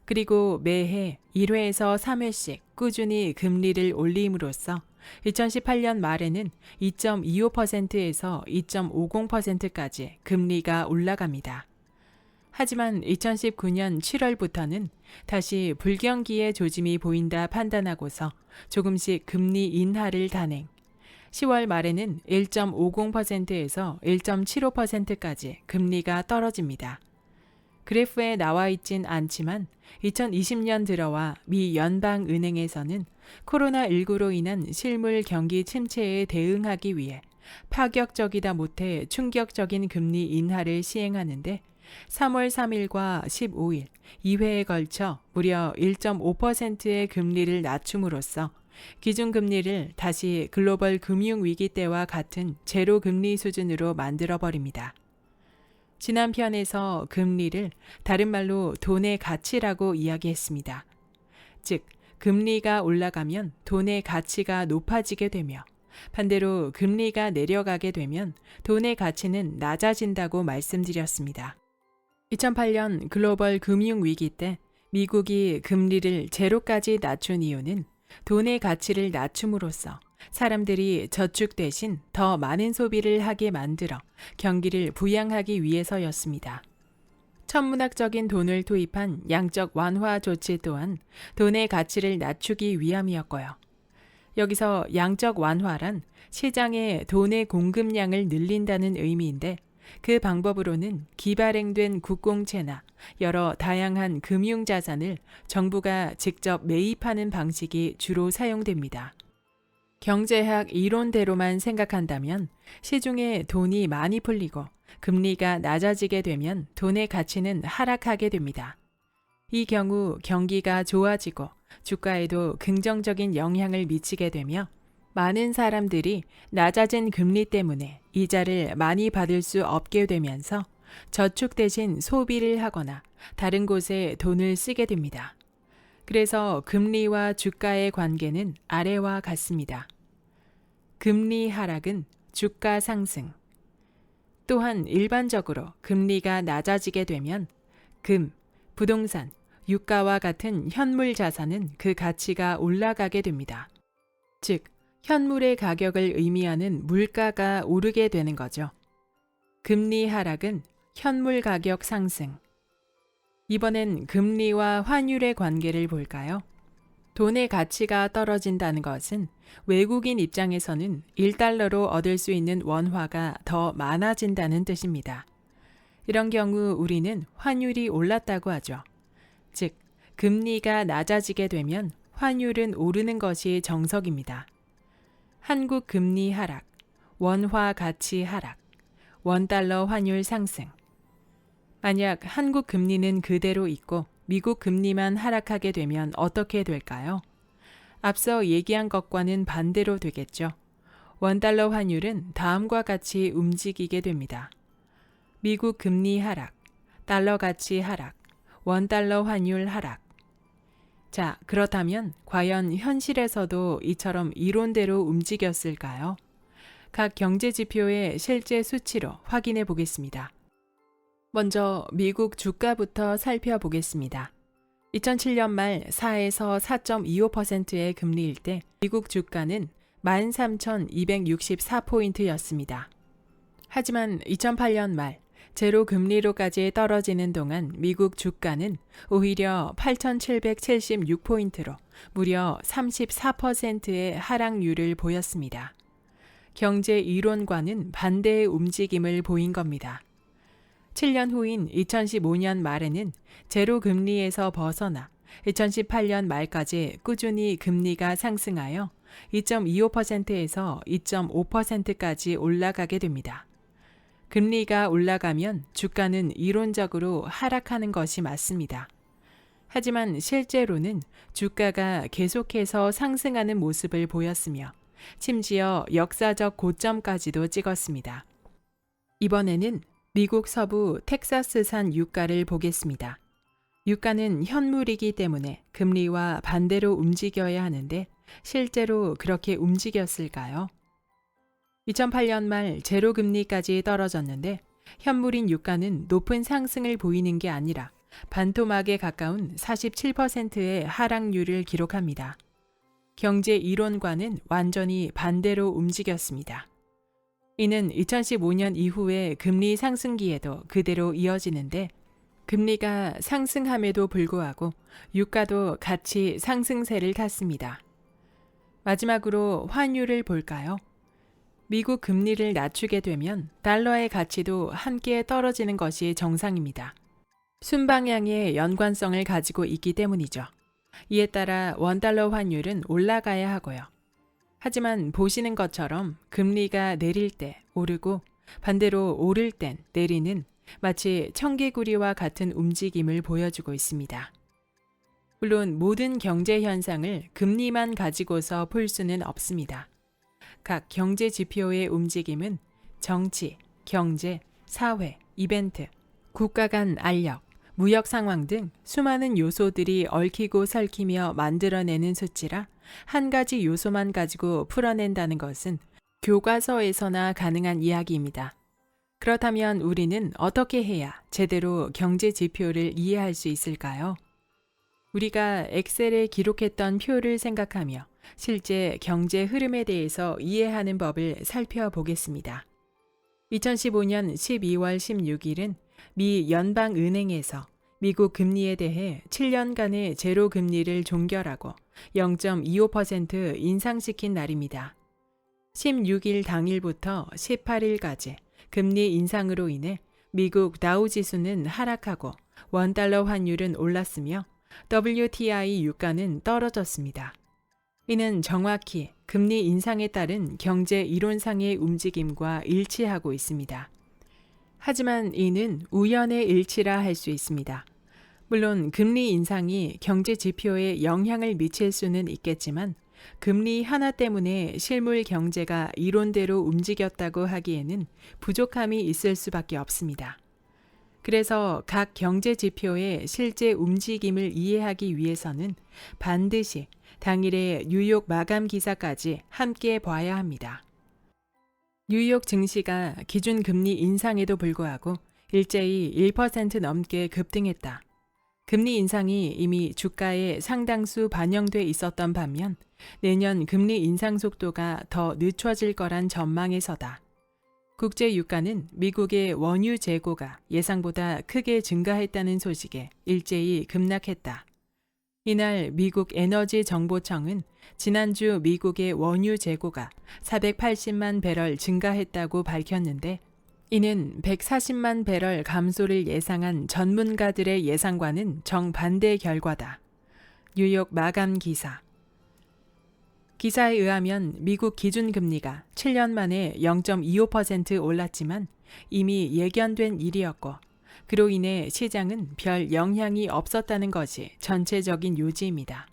그리고 매해 1회에서 3회씩 꾸준히 금리를 올림으로써 2018년 말에는 2.25%에서 2.50%까지 금리가 올라갑니다. 하지만 2019년 7월부터는 다시 불경기의 조짐이 보인다 판단하고서 조금씩 금리 인하를 단행. 10월 말에는 1.50%에서 1.75%까지 금리가 떨어집니다. 그래프에 나와 있진 않지만 2020년 들어와 미 연방은행에서는 코로나19로 인한 실물 경기 침체에 대응하기 위해 파격적이다 못해 충격적인 금리 인하를 시행하는데 3월 3일과 15일 2회에 걸쳐 무려 1.5%의 금리를 낮춤으로써 기준금리를 다시 글로벌 금융위기 때와 같은 제로금리 수준으로 만들어버립니다. 지난 편에서 금리를 다른 말로 돈의 가치라고 이야기했습니다. 즉, 금리가 올라가면 돈의 가치가 높아지게 되며 반대로 금리가 내려가게 되면 돈의 가치는 낮아진다고 말씀드렸습니다. 2008년 글로벌 금융위기 때 미국이 금리를 제로까지 낮춘 이유는 돈의 가치를 낮춤으로써 사람들이 저축 대신 더 많은 소비를 하게 만들어 경기를 부양하기 위해서였습니다. 천문학적인 돈을 투입한 양적 완화 조치 또한 돈의 가치를 낮추기 위함이었고요. 여기서 양적 완화란 시장에 돈의 공급량을 늘린다는 의미인데 그 방법으로는 기발행된 국공채나 여러 다양한 금융자산을 정부가 직접 매입하는 방식이 주로 사용됩니다. 경제학 이론대로만 생각한다면 시중에 돈이 많이 풀리고 금리가 낮아지게 되면 돈의 가치는 하락하게 됩니다. 이 경우 경기가 좋아지고 주가에도 긍정적인 영향을 미치게 되며 많은 사람들이 낮아진 금리 때문에 이자를 많이 받을 수 없게 되면서 저축 대신 소비를 하거나 다른 곳에 돈을 쓰게 됩니다. 그래서 금리와 주가의 관계는 아래와 같습니다. 금리 하락은 주가 상승. 또한 일반적으로 금리가 낮아지게 되면 금, 부동산, 유가와 같은 현물 자산은 그 가치가 올라가게 됩니다. 즉, 현물의 가격을 의미하는 물가가 오르게 되는 거죠. 금리 하락은 현물 가격 상승. 이번엔 금리와 환율의 관계를 볼까요? 돈의 가치가 떨어진다는 것은 외국인 입장에서는 1달러로 얻을 수 있는 원화가 더 많아진다는 뜻입니다. 이런 경우 우리는 환율이 올랐다고 하죠. 즉, 금리가 낮아지게 되면 환율은 오르는 것이 정석입니다. 한국 금리 하락, 원화 가치 하락, 원달러 환율 상승. 만약 한국 금리는 그대로 있고 미국 금리만 하락하게 되면 어떻게 될까요? 앞서 얘기한 것과는 반대로 되겠죠. 원달러 환율은 다음과 같이 움직이게 됩니다. 미국 금리 하락, 달러 가치 하락, 원달러 환율 하락. 자, 그렇다면 과연 현실에서도 이처럼 이론대로 움직였을까요? 각 경제 지표의 실제 수치로 확인해 보겠습니다. 먼저 미국 주가부터 살펴보겠습니다. 2007년 말 4에서 4.25%의 금리일 때 미국 주가는 13,264포인트였습니다. 하지만 2008년 말 제로 금리로까지 떨어지는 동안 미국 주가는 오히려 8,776포인트로 무려 34%의 하락률을 보였습니다. 경제 이론과는 반대의 움직임을 보인 겁니다. 7년 후인 2015년 말에는 제로 금리에서 벗어나 2018년 말까지 꾸준히 금리가 상승하여 2.25%에서 2.5%까지 올라가게 됩니다. 금리가 올라가면 주가는 이론적으로 하락하는 것이 맞습니다. 하지만 실제로는 주가가 계속해서 상승하는 모습을 보였으며 심지어 역사적 고점까지도 찍었습니다. 이번에는 미국 서부 텍사스산 유가를 보겠습니다. 유가는 현물이기 때문에 금리와 반대로 움직여야 하는데 실제로 그렇게 움직였을까요? 2008년 말 제로 금리까지 떨어졌는데 현물인 유가는 높은 상승을 보이는 게 아니라 반토막에 가까운 47%의 하락률을 기록합니다. 경제 이론과는 완전히 반대로 움직였습니다. 이는 2015년 이후의 금리 상승기에도 그대로 이어지는데 금리가 상승함에도 불구하고 유가도 같이 상승세를 탔습니다. 마지막으로 환율을 볼까요? 미국 금리를 낮추게 되면 달러의 가치도 함께 떨어지는 것이 정상입니다. 순방향의 연관성을 가지고 있기 때문이죠. 이에 따라 원달러 환율은 올라가야 하고요. 하지만 보시는 것처럼 금리가 내릴 때 오르고 반대로 오를 땐 내리는 마치 청개구리와 같은 움직임을 보여주고 있습니다. 물론 모든 경제 현상을 금리만 가지고서 풀 수는 없습니다. 각 경제 지표의 움직임은 정치, 경제, 사회, 이벤트, 국가 간 알력, 무역 상황 등 수많은 요소들이 얽히고 설키며 만들어내는 수치라 한 가지 요소만 가지고 풀어낸다는 것은 교과서에서나 가능한 이야기입니다. 그렇다면 우리는 어떻게 해야 제대로 경제 지표를 이해할 수 있을까요? 우리가 엑셀에 기록했던 표를 생각하며 실제 경제 흐름에 대해서 이해하는 법을 살펴보겠습니다. 2015년 12월 16일은 미 연방은행에서 미국 금리에 대해 7년간의 제로 금리를 종결하고 0.25% 인상시킨 날입니다. 16일 당일부터 18일까지 금리 인상으로 인해 미국 다우지수는 하락하고 원달러 환율은 올랐으며 WTI 유가는 떨어졌습니다. 이는 정확히 금리 인상에 따른 경제 이론상의 움직임과 일치하고 있습니다. 하지만 이는 우연의 일치라 할 수 있습니다. 물론 금리 인상이 경제 지표에 영향을 미칠 수는 있겠지만 금리 하나 때문에 실물 경제가 이론대로 움직였다고 하기에는 부족함이 있을 수밖에 없습니다. 그래서 각 경제 지표의 실제 움직임을 이해하기 위해서는 반드시 당일의 뉴욕 마감 기사까지 함께 봐야 합니다. 뉴욕 증시가 기준 금리 인상에도 불구하고 일제히 1% 넘게 급등했다. 금리 인상이 이미 주가에 상당수 반영돼 있었던 반면 내년 금리 인상 속도가 더 늦춰질 거란 전망에서다. 국제 유가는 미국의 원유 재고가 예상보다 크게 증가했다는 소식에 일제히 급락했다. 이날 미국 에너지 정보청은 지난주 미국의 원유 재고가 480만 배럴 증가했다고 밝혔는데 이는 140만 배럴 감소를 예상한 전문가들의 예상과는 정반대 결과다. 뉴욕 마감 기사. 기사에 의하면 미국 기준금리가 7년 만에 0.25% 올랐지만 이미 예견된 일이었고 그로 인해 시장은 별 영향이 없었다는 것이 전체적인 요지입니다.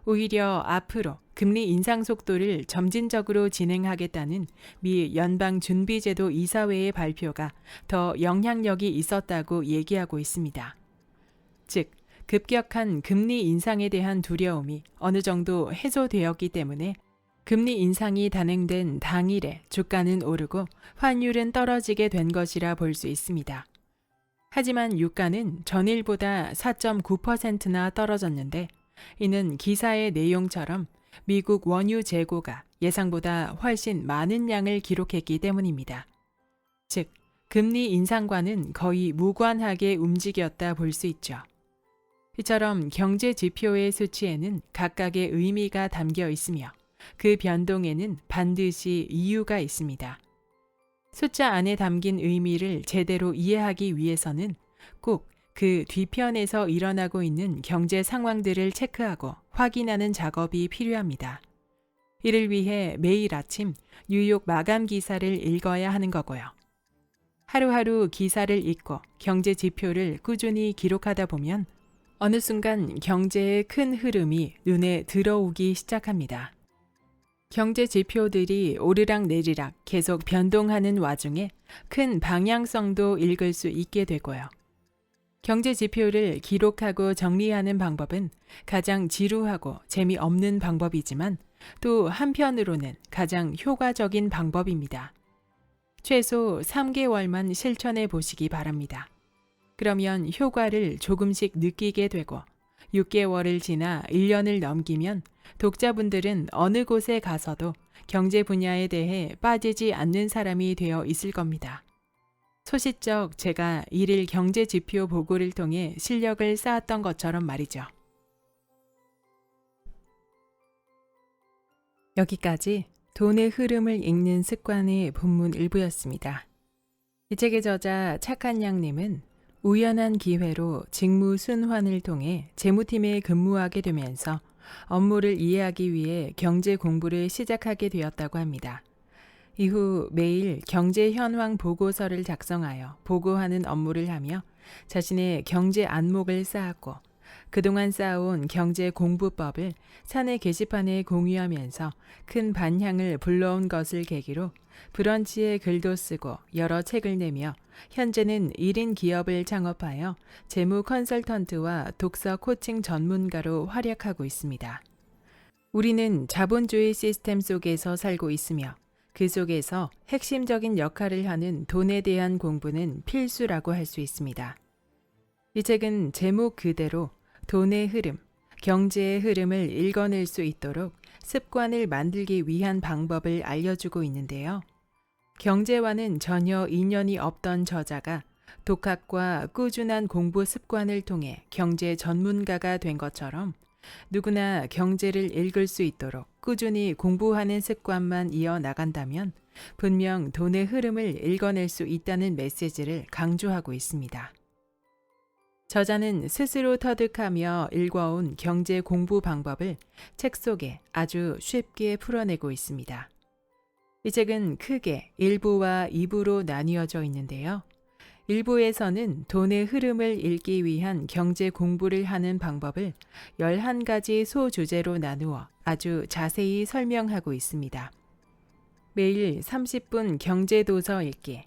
오히려 앞으로 금리 인상 속도를 점진적으로 진행하겠다는 미 연방준비제도 이사회의 발표가 더 영향력이 있었다고 얘기하고 있습니다. 즉, 급격한 금리 인상에 대한 두려움이 어느 정도 해소되었기 때문에 금리 인상이 단행된 당일에 주가는 오르고 환율은 떨어지게 된 것이라 볼 수 있습니다. 하지만 유가는 전일보다 4.9%나 떨어졌는데 이는 기사의 내용처럼 미국 원유 재고가 예상보다 훨씬 많은 양을 기록했기 때문입니다. 즉, 금리 인상과는 거의 무관하게 움직였다 볼 수 있죠. 이처럼 경제 지표의 수치에는 각각의 의미가 담겨 있으며 그 변동에는 반드시 이유가 있습니다. 숫자 안에 담긴 의미를 제대로 이해하기 위해서는 꼭 그 뒤편에서 일어나고 있는 경제 상황들을 체크하고 확인하는 작업이 필요합니다. 이를 위해 매일 아침 뉴욕 마감 기사를 읽어야 하는 거고요. 하루하루 기사를 읽고 경제 지표를 꾸준히 기록하다 보면 어느 순간 경제의 큰 흐름이 눈에 들어오기 시작합니다. 경제 지표들이 오르락 내리락 계속 변동하는 와중에 큰 방향성도 읽을 수 있게 되고요. 경제 지표를 기록하고 정리하는 방법은 가장 지루하고 재미없는 방법이지만 또 한편으로는 가장 효과적인 방법입니다. 최소 3개월만 실천해 보시기 바랍니다. 그러면 효과를 조금씩 느끼게 되고 6개월을 지나 1년을 넘기면 독자분들은 어느 곳에 가서도 경제 분야에 대해 빠지지 않는 사람이 되어 있을 겁니다. 소시적 제가 일일 경제 지표 보고를 통해 실력을 쌓았던 것처럼 말이죠. 여기까지 돈의 흐름을 읽는 습관의 본문 일부였습니다. 이 책의 저자 착한 양님은 우연한 기회로 직무 순환을 통해 재무팀에 근무하게 되면서 업무를 이해하기 위해 경제 공부를 시작하게 되었다고 합니다. 이후 매일 경제 현황 보고서를 작성하여 보고하는 업무를 하며 자신의 경제 안목을 쌓았고 그동안 쌓아온 경제 공부법을 사내 게시판에 공유하면서 큰 반향을 불러온 것을 계기로 브런치에 글도 쓰고 여러 책을 내며 현재는 1인 기업을 창업하여 재무 컨설턴트와 독서 코칭 전문가로 활약하고 있습니다. 우리는 자본주의 시스템 속에서 살고 있으며 그 속에서 핵심적인 역할을 하는 돈에 대한 공부는 필수라고 할 수 있습니다. 이 책은 제목 그대로 돈의 흐름, 경제의 흐름을 읽어낼 수 있도록 습관을 만들기 위한 방법을 알려주고 있는데요. 경제와는 전혀 인연이 없던 저자가 독학과 꾸준한 공부 습관을 통해 경제 전문가가 된 것처럼 누구나 경제를 읽을 수 있도록 꾸준히 공부하는 습관만 이어나간다면 분명 돈의 흐름을 읽어낼 수 있다는 메시지를 강조하고 있습니다. 저자는 스스로 터득하며 읽어온 경제 공부 방법을 책 속에 아주 쉽게 풀어내고 있습니다. 이 책은 크게 1부와 2부로 나뉘어져 있는데요. 1부에서는 돈의 흐름을 읽기 위한 경제 공부를 하는 방법을 11가지 소주제로 나누어 아주 자세히 설명하고 있습니다. 매일 30분 경제도서 읽기,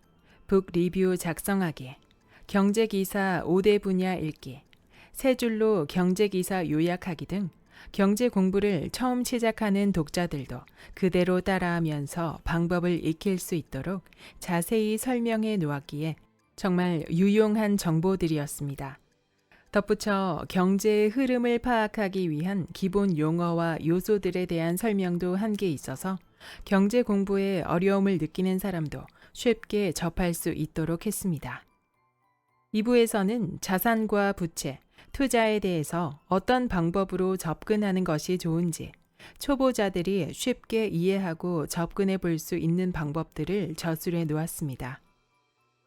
북 리뷰 작성하기, 경제기사 5대 분야 읽기, 3줄로 경제기사 요약하기 등 경제 공부를 처음 시작하는 독자들도 그대로 따라하면서 방법을 익힐 수 있도록 자세히 설명해 놓았기에 정말 유용한 정보들이었습니다. 덧붙여 경제의 흐름을 파악하기 위한 기본 용어와 요소들에 대한 설명도 함께 있어서 경제 공부에 어려움을 느끼는 사람도 쉽게 접할 수 있도록 했습니다. 2부에서는 자산과 부채, 투자에 대해서 어떤 방법으로 접근하는 것이 좋은지 초보자들이 쉽게 이해하고 접근해 볼 수 있는 방법들을 저술해 놓았습니다.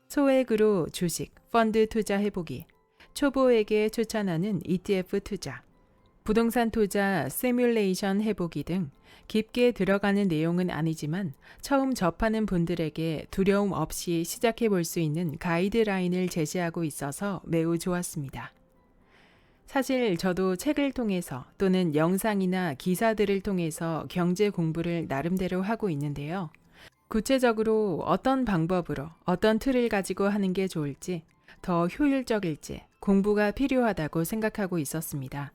소액으로 주식, 펀드 투자해보기, 초보에게 추천하는 ETF 투자, 부동산 투자 시뮬레이션 해보기 등 깊게 들어가는 내용은 아니지만 처음 접하는 분들에게 두려움 없이 시작해 볼 수 있는 가이드라인을 제시하고 있어서 매우 좋았습니다. 사실 저도 책을 통해서 또는 영상이나 기사들을 통해서 경제 공부를 나름대로 하고 있는데요. 구체적으로 어떤 방법으로 어떤 틀을 가지고 하는 게 좋을지, 더 효율적일지 공부가 필요하다고 생각하고 있었습니다.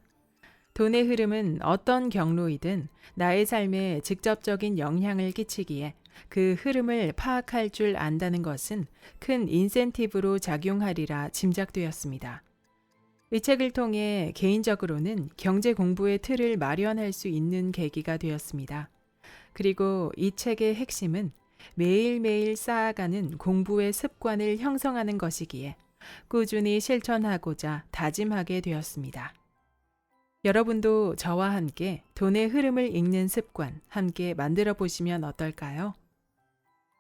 돈의 흐름은 어떤 경로이든 나의 삶에 직접적인 영향을 끼치기에 그 흐름을 파악할 줄 안다는 것은 큰 인센티브로 작용하리라 짐작되었습니다. 이 책을 통해 개인적으로는 경제 공부의 틀을 마련할 수 있는 계기가 되었습니다. 그리고 이 책의 핵심은 매일매일 쌓아가는 공부의 습관을 형성하는 것이기에 꾸준히 실천하고자 다짐하게 되었습니다. 여러분도 저와 함께 돈의 흐름을 읽는 습관 함께 만들어 보시면 어떨까요?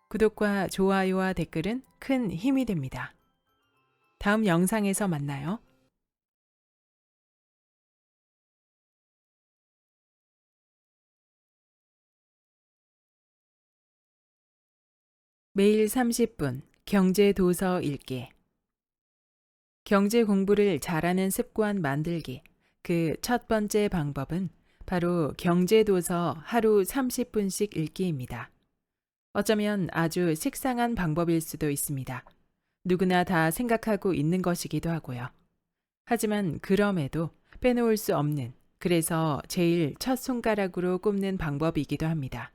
구독과 좋아요와 댓글은 큰 힘이 됩니다. 다음 영상에서 만나요. 매일 30분 경제 도서 읽기. 경제 공부를 잘하는 습관 만들기. 그 첫 번째 방법은 바로 경제 도서 하루 30분씩 읽기입니다. 어쩌면 아주 식상한 방법일 수도 있습니다. 누구나 다 생각하고 있는 것이기도 하고요. 하지만 그럼에도 빼놓을 수 없는, 그래서 제일 첫 손가락으로 꼽는 방법이기도 합니다.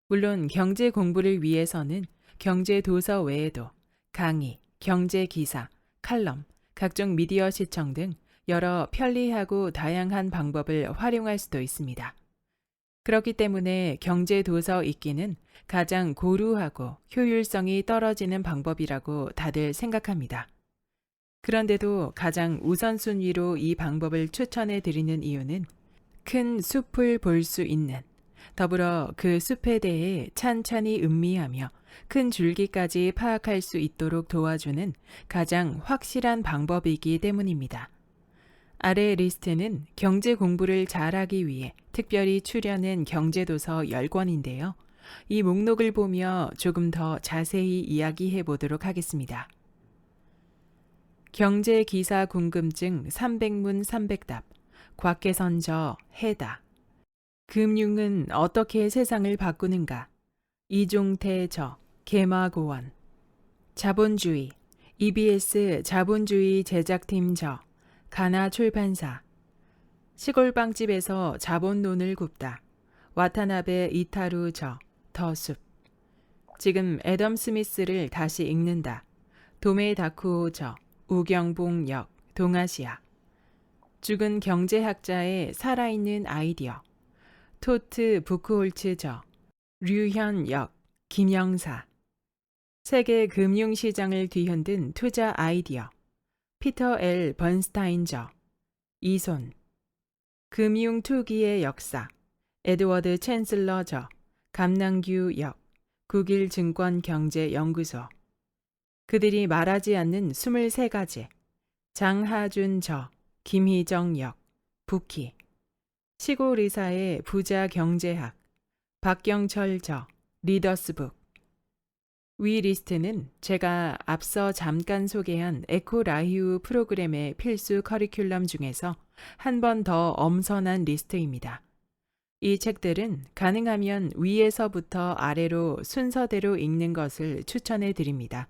물론 경제 공부를 위해서는 경제 도서 외에도 강의, 경제 기사, 칼럼, 각종 미디어 시청 등 여러 편리하고 다양한 방법을 활용할 수도 있습니다. 그렇기 때문에 경제 도서 읽기는 가장 고루하고 효율성이 떨어지는 방법이라고 다들 생각합니다. 그런데도 가장 우선순위로 이 방법을 추천해 드리는 이유는 큰 숲을 볼 수 있는, 더불어 그 숲에 대해 찬찬히 음미하며 큰 줄기까지 파악할 수 있도록 도와주는 가장 확실한 방법이기 때문입니다. 아래 리스트는 경제 공부를 잘하기 위해 특별히 추려낸 경제도서 10권인데요. 이 목록을 보며 조금 더 자세히 이야기해 보도록 하겠습니다. 경제 기사 궁금증 300문 300답, 곽계선저 해다. 금융은 어떻게 세상을 바꾸는가? 이종태 저, 개마고원. 자본주의, EBS 자본주의 제작팀 저, 가나 출판사. 시골빵집에서 자본론을 굽다. 와타나베 이타루 저, 더숲. 지금 애덤 스미스를 다시 읽는다. 도메 다쿠오 저, 우경봉 역, 동아시아. 죽은 경제학자의 살아있는 아이디어. 토트 부크홀츠 저, 류현 역, 김영사. 세계 금융시장을 뒤흔든 투자 아이디어. 피터 L. 번스타인 저, 이손. 금융 투기의 역사. 에드워드 챈슬러 저, 감남규 역, 국일증권경제연구소. 그들이 말하지 않는 23가지. 장하준 저, 김희정 역, 부키. 시골의사의 부자 경제학. 박경철 저, 리더스북. 위 리스트는 제가 앞서 잠깐 소개한 에코라히우 프로그램의 필수 커리큘럼 중에서 한 번 더 엄선한 리스트입니다. 이 책들은 가능하면 위에서부터 아래로 순서대로 읽는 것을 추천해 드립니다.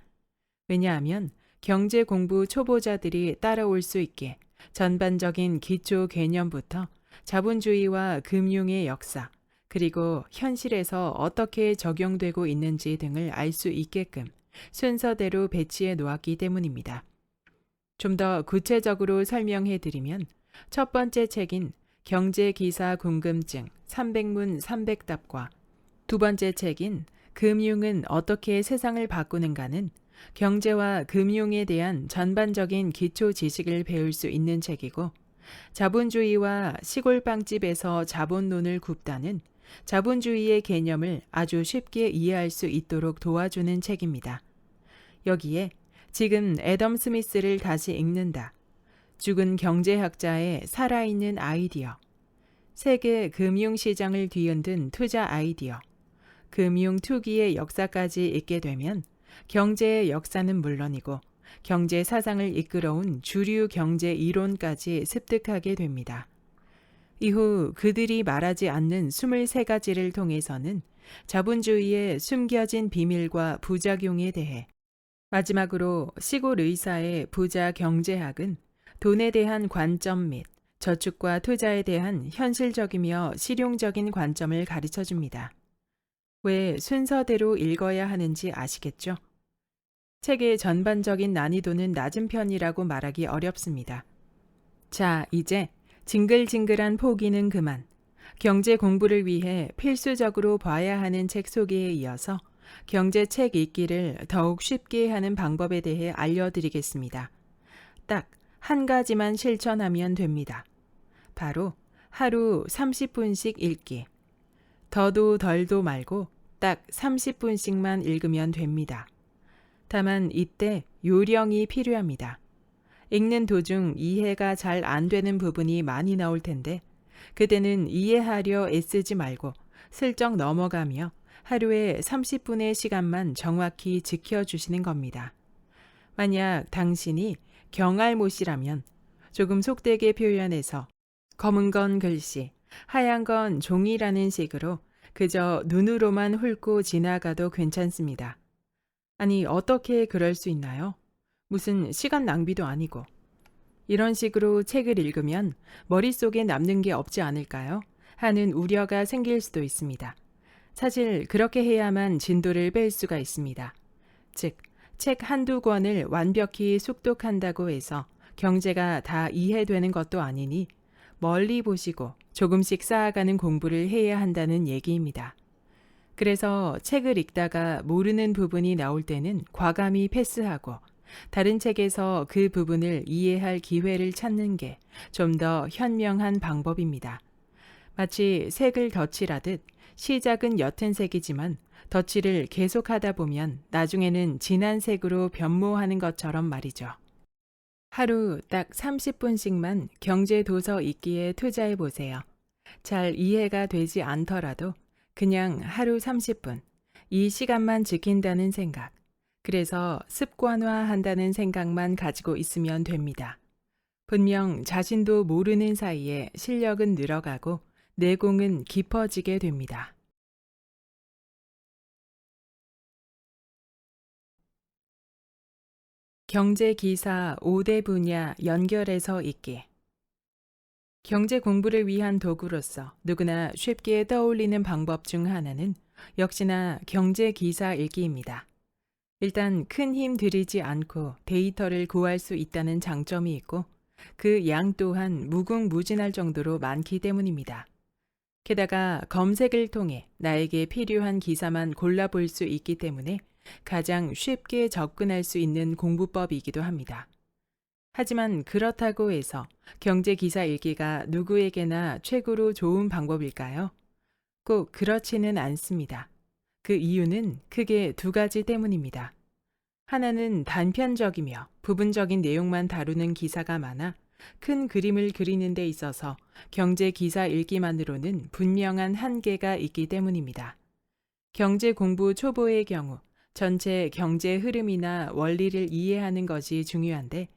왜냐하면 경제 공부 초보자들이 따라올 수 있게 전반적인 기초 개념부터 자본주의와 금융의 역사, 그리고 현실에서 어떻게 적용되고 있는지 등을 알 수 있게끔 순서대로 배치해 놓았기 때문입니다. 좀 더 구체적으로 설명해 드리면 첫 번째 책인 경제기사 궁금증 300문 300답과 두 번째 책인 금융은 어떻게 세상을 바꾸는가는 경제와 금융에 대한 전반적인 기초 지식을 배울 수 있는 책이고, 자본주의와 시골빵집에서 자본론을 굽다는 자본주의의 개념을 아주 쉽게 이해할 수 있도록 도와주는 책입니다. 여기에 지금 애덤 스미스를 다시 읽는다. 죽은 경제학자의 살아있는 아이디어. 세계 금융시장을 뒤흔든 투자 아이디어. 금융 투기의 역사까지 읽게 되면 경제의 역사는 물론이고 경제 사상을 이끌어온 주류 경제 이론까지 습득하게 됩니다. 이후 그들이 말하지 않는 23가지를 통해서는 자본주의의 숨겨진 비밀과 부작용에 대해, 마지막으로 시골 의사의 부자 경제학은 돈에 대한 관점 및 저축과 투자에 대한 현실적이며 실용적인 관점을 가르쳐 줍니다. 왜 순서대로 읽어야 하는지 아시겠죠? 책의 전반적인 난이도는 낮은 편이라고 말하기 어렵습니다. 자, 이제 징글징글한 포기는 그만. 경제 공부를 위해 필수적으로 봐야 하는 책 소개에 이어서 경제책 읽기를 더욱 쉽게 하는 방법에 대해 알려드리겠습니다. 딱 한 가지만 실천하면 됩니다. 바로 하루 30분씩 읽기. 더도 덜도 말고 딱 30분씩만 읽으면 됩니다. 다만 이때 요령이 필요합니다. 읽는 도중 이해가 잘 안 되는 부분이 많이 나올 텐데 그때는 이해하려 애쓰지 말고 슬쩍 넘어가며 하루에 30분의 시간만 정확히 지켜주시는 겁니다. 만약 당신이 경알못이라면 조금 속되게 표현해서 검은 건 글씨, 하얀 건 종이라는 식으로 그저 눈으로만 훑고 지나가도 괜찮습니다. 아니, 어떻게 그럴 수 있나요? 무슨 시간 낭비도 아니고. 이런 식으로 책을 읽으면 머릿속에 남는 게 없지 않을까요? 하는 우려가 생길 수도 있습니다. 사실 그렇게 해야만 진도를 뺄 수가 있습니다. 즉, 책 한두 권을 완벽히 숙독한다고 해서 경제가 다 이해되는 것도 아니니 멀리 보시고 조금씩 쌓아가는 공부를 해야 한다는 얘기입니다. 그래서 책을 읽다가 모르는 부분이 나올 때는 과감히 패스하고 다른 책에서 그 부분을 이해할 기회를 찾는 게 좀 더 현명한 방법입니다. 마치 색을 덧칠하듯 시작은 옅은 색이지만 덧칠을 계속하다 보면 나중에는 진한 색으로 변모하는 것처럼 말이죠. 하루 딱 30분씩만 경제 도서 읽기에 투자해 보세요. 잘 이해가 되지 않더라도 그냥 하루 30분, 이 시간만 지킨다는 생각, 그래서 습관화한다는 생각만 가지고 있으면 됩니다. 분명 자신도 모르는 사이에 실력은 늘어가고 내공은 깊어지게 됩니다. 경제 기사 5대 분야 연결해서 읽기. 경제 공부를 위한 도구로서 누구나 쉽게 떠올리는 방법 중 하나는 역시나 경제 기사 읽기입니다. 일단 큰 힘 들이지 않고 데이터를 구할 수 있다는 장점이 있고 그 양 또한 무궁무진할 정도로 많기 때문입니다. 게다가 검색을 통해 나에게 필요한 기사만 골라볼 수 있기 때문에 가장 쉽게 접근할 수 있는 공부법이기도 합니다. 하지만 그렇다고 해서 경제 기사 읽기가 누구에게나 최고로 좋은 방법일까요? 꼭 그렇지는 않습니다. 그 이유는 크게 두 가지 때문입니다. 하나는 단편적이며 부분적인 내용만 다루는 기사가 많아 큰 그림을 그리는 데 있어서 경제 기사 읽기만으로는 분명한 한계가 있기 때문입니다. 경제 공부 초보의 경우 전체 경제 흐름이나 원리를 이해하는 것이 중요한데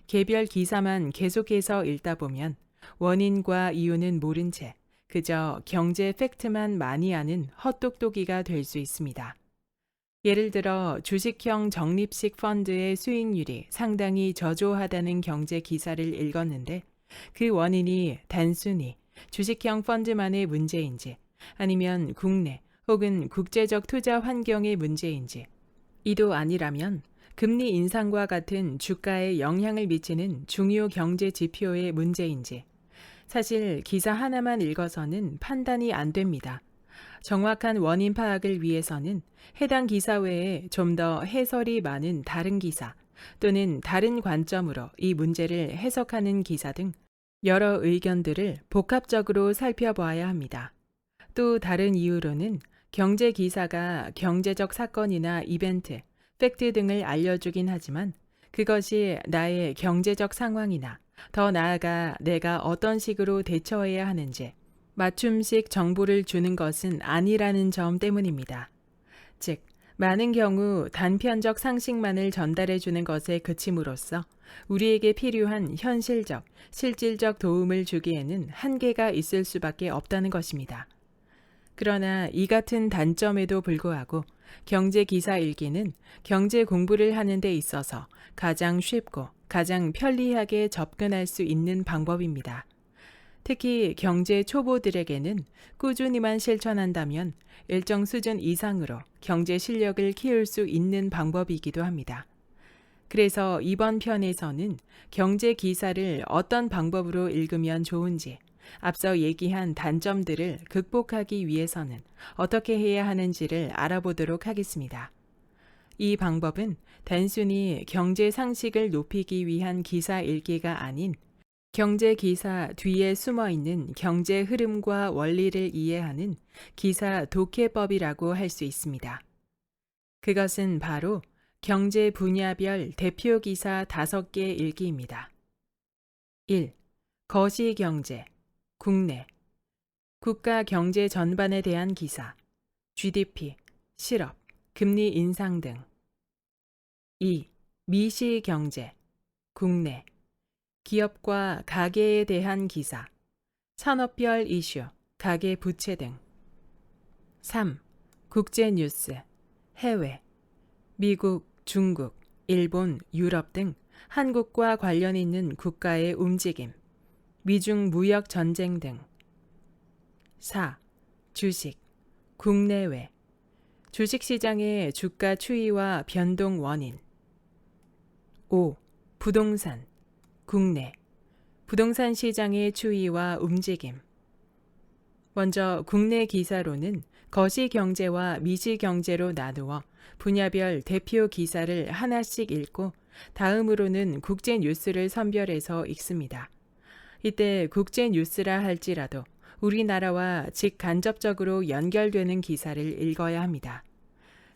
개별 기사만 계속해서 읽다 보면 원인과 이유는 모른 채 그저 경제 팩트만 많이 아는 헛똑똑이가 될 수 있습니다. 예를 들어 주식형 적립식 펀드의 수익률이 상당히 저조하다는 경제 기사를 읽었는데 그 원인이 단순히 주식형 펀드만의 문제인지 아니면 국내 혹은 국제적 투자 환경의 문제인지 이도 아니라면 금리 인상과 같은 주가에 영향을 미치는 중요 경제 지표의 문제인지 사실 기사 하나만 읽어서는 판단이 안 됩니다. 정확한 원인 파악을 위해서는 해당 기사 외에 좀 더 해설이 많은 다른 기사 또는 다른 관점으로 이 문제를 해석하는 기사 등 여러 의견들을 복합적으로 살펴봐야 합니다. 또 다른 이유로는 경제 기사가 경제적 사건이나 이벤트, 팩트 등을 알려주긴 하지만 그것이 나의 경제적 상황이나 더 나아가 내가 어떤 식으로 대처해야 하는지 맞춤식 정보를 주는 것은 아니라는 점 때문입니다. 즉, 많은 경우 단편적 상식만을 전달해 주는 것에 그침으로써 우리에게 필요한 현실적, 실질적 도움을 주기에는 한계가 있을 수밖에 없다는 것입니다. 그러나 이 같은 단점에도 불구하고 경제 기사 읽기는 경제 공부를 하는 데 있어서 가장 쉽고 가장 편리하게 접근할 수 있는 방법입니다. 특히 경제 초보들에게는 꾸준히만 실천한다면 일정 수준 이상으로 경제 실력을 키울 수 있는 방법이기도 합니다. 그래서 이번 편에서는 경제 기사를 어떤 방법으로 읽으면 좋은지, 앞서 얘기한 단점들을 극복하기 위해서는 어떻게 해야 하는지를 알아보도록 하겠습니다. 이 방법은 단순히 경제 상식을 높이기 위한 기사 읽기가 아닌 경제 기사 뒤에 숨어 있는 경제 흐름과 원리를 이해하는 기사 독해법이라고 할 수 있습니다. 그것은 바로 경제 분야별 대표 기사 5개 읽기입니다. 1. 거시경제, 국내, 국가 경제 전반에 대한 기사, GDP, 실업, 금리 인상 등. 2. 미시경제, 국내, 기업과 가계에 대한 기사, 산업별 이슈, 가계 부채 등. 3. 국제뉴스, 해외, 미국, 중국, 일본, 유럽 등 한국과 관련 있는 국가의 움직임, 미중 무역 전쟁 등. 4. 주식, 국내외, 주식시장의 주가 추이와 변동 원인, 5. 부동산, 국내, 부동산 시장의 추이와 움직임. 먼저 국내 기사로는 거시경제와 미시경제로 나누어 분야별 대표 기사를 하나씩 읽고 다음으로는 국제뉴스를 선별해서 읽습니다. 이때 국제뉴스라 할지라도 우리나라와 직간접적으로 연결되는 기사를 읽어야 합니다.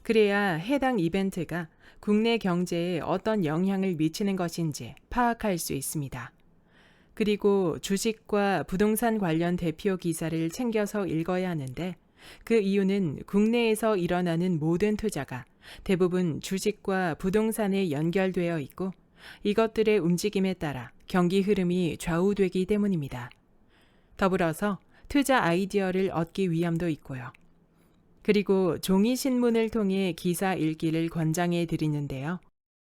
그래야 해당 이벤트가 국내 경제에 어떤 영향을 미치는 것인지 파악할 수 있습니다. 그리고 주식과 부동산 관련 대표 기사를 챙겨서 읽어야 하는데 그 이유는 국내에서 일어나는 모든 투자가 대부분 주식과 부동산에 연결되어 있고 이것들의 움직임에 따라 경기 흐름이 좌우되기 때문입니다. 더불어서 투자 아이디어를 얻기 위함도 있고요. 그리고 종이 신문을 통해 기사 읽기를 권장해 드리는데요.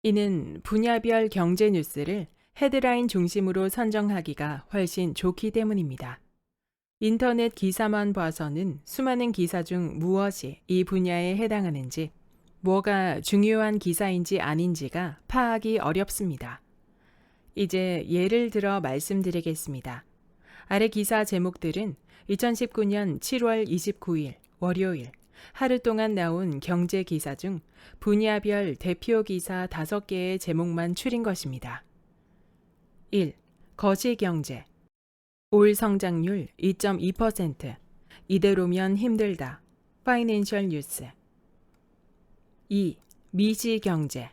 이는 분야별 경제 뉴스를 헤드라인 중심으로 선정하기가 훨씬 좋기 때문입니다. 인터넷 기사만 봐서는 수많은 기사 중 무엇이 이 분야에 해당하는지, 뭐가 중요한 기사인지 아닌지가 파악이 어렵습니다. 이제 예를 들어 말씀드리겠습니다. 아래 기사 제목들은 2019년 7월 29일 월요일 하루 동안 나온 경제 기사 중 분야별 대표 기사 5개의 제목만 추린 것입니다. 1. 거시경제. 올 성장률 2.2%. 이대로면 힘들다. 파이낸셜 뉴스. 2. 미시경제.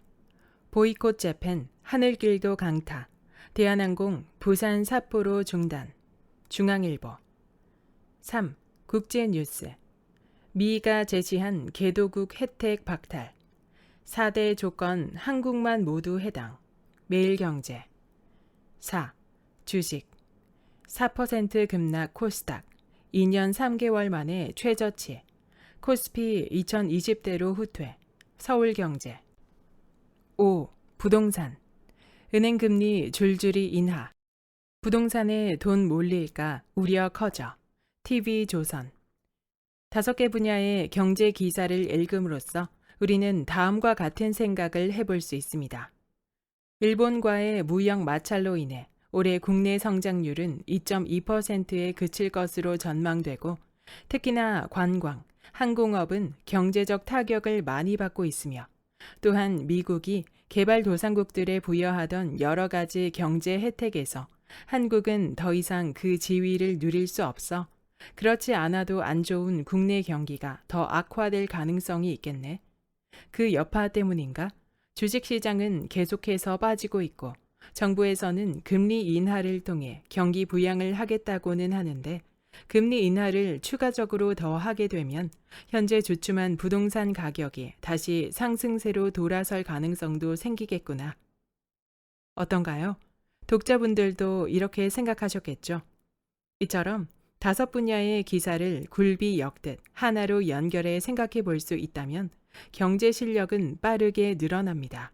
보이콧 재팬, 하늘길도 강타. 대한항공, 부산, 삿포로 중단. 중앙일보. 3. 국제뉴스. 미가 제시한 개도국 혜택 박탈. 4대 조건 한국만 모두 해당. 매일경제. 4. 주식. 4% 급락 코스닥. 2년 3개월 만에 최저치. 코스피 2020대로 후퇴. 서울경제. 5. 부동산. 은행금리 줄줄이 인하. 부동산에 돈 몰릴까 우려 커져. TV조선. 5개 분야의 경제 기사를 읽음으로써 우리는 다음과 같은 생각을 해볼 수 있습니다. 일본과의 무역 마찰로 인해 올해 국내 성장률은 2.2%에 그칠 것으로 전망되고 특히나 관광, 항공업은 경제적 타격을 많이 받고 있으며 또한 미국이 개발도상국들에 부여하던 여러 가지 경제 혜택에서 한국은 더 이상 그 지위를 누릴 수 없어 그렇지 않아도 안 좋은 국내 경기가 더 악화될 가능성이 있겠네. 그 여파 때문인가? 주식시장은 계속해서 빠지고 있고 정부에서는 금리 인하를 통해 경기 부양을 하겠다고는 하는데 금리 인하를 추가적으로 더 하게 되면 현재 주춤한 부동산 가격이 다시 상승세로 돌아설 가능성도 생기겠구나. 어떤가요? 독자분들도 이렇게 생각하셨겠죠? 이처럼 5분야의 기사를 굴비 엮듯 하나로 연결해 생각해 볼 수 있다면 경제 실력은 빠르게 늘어납니다.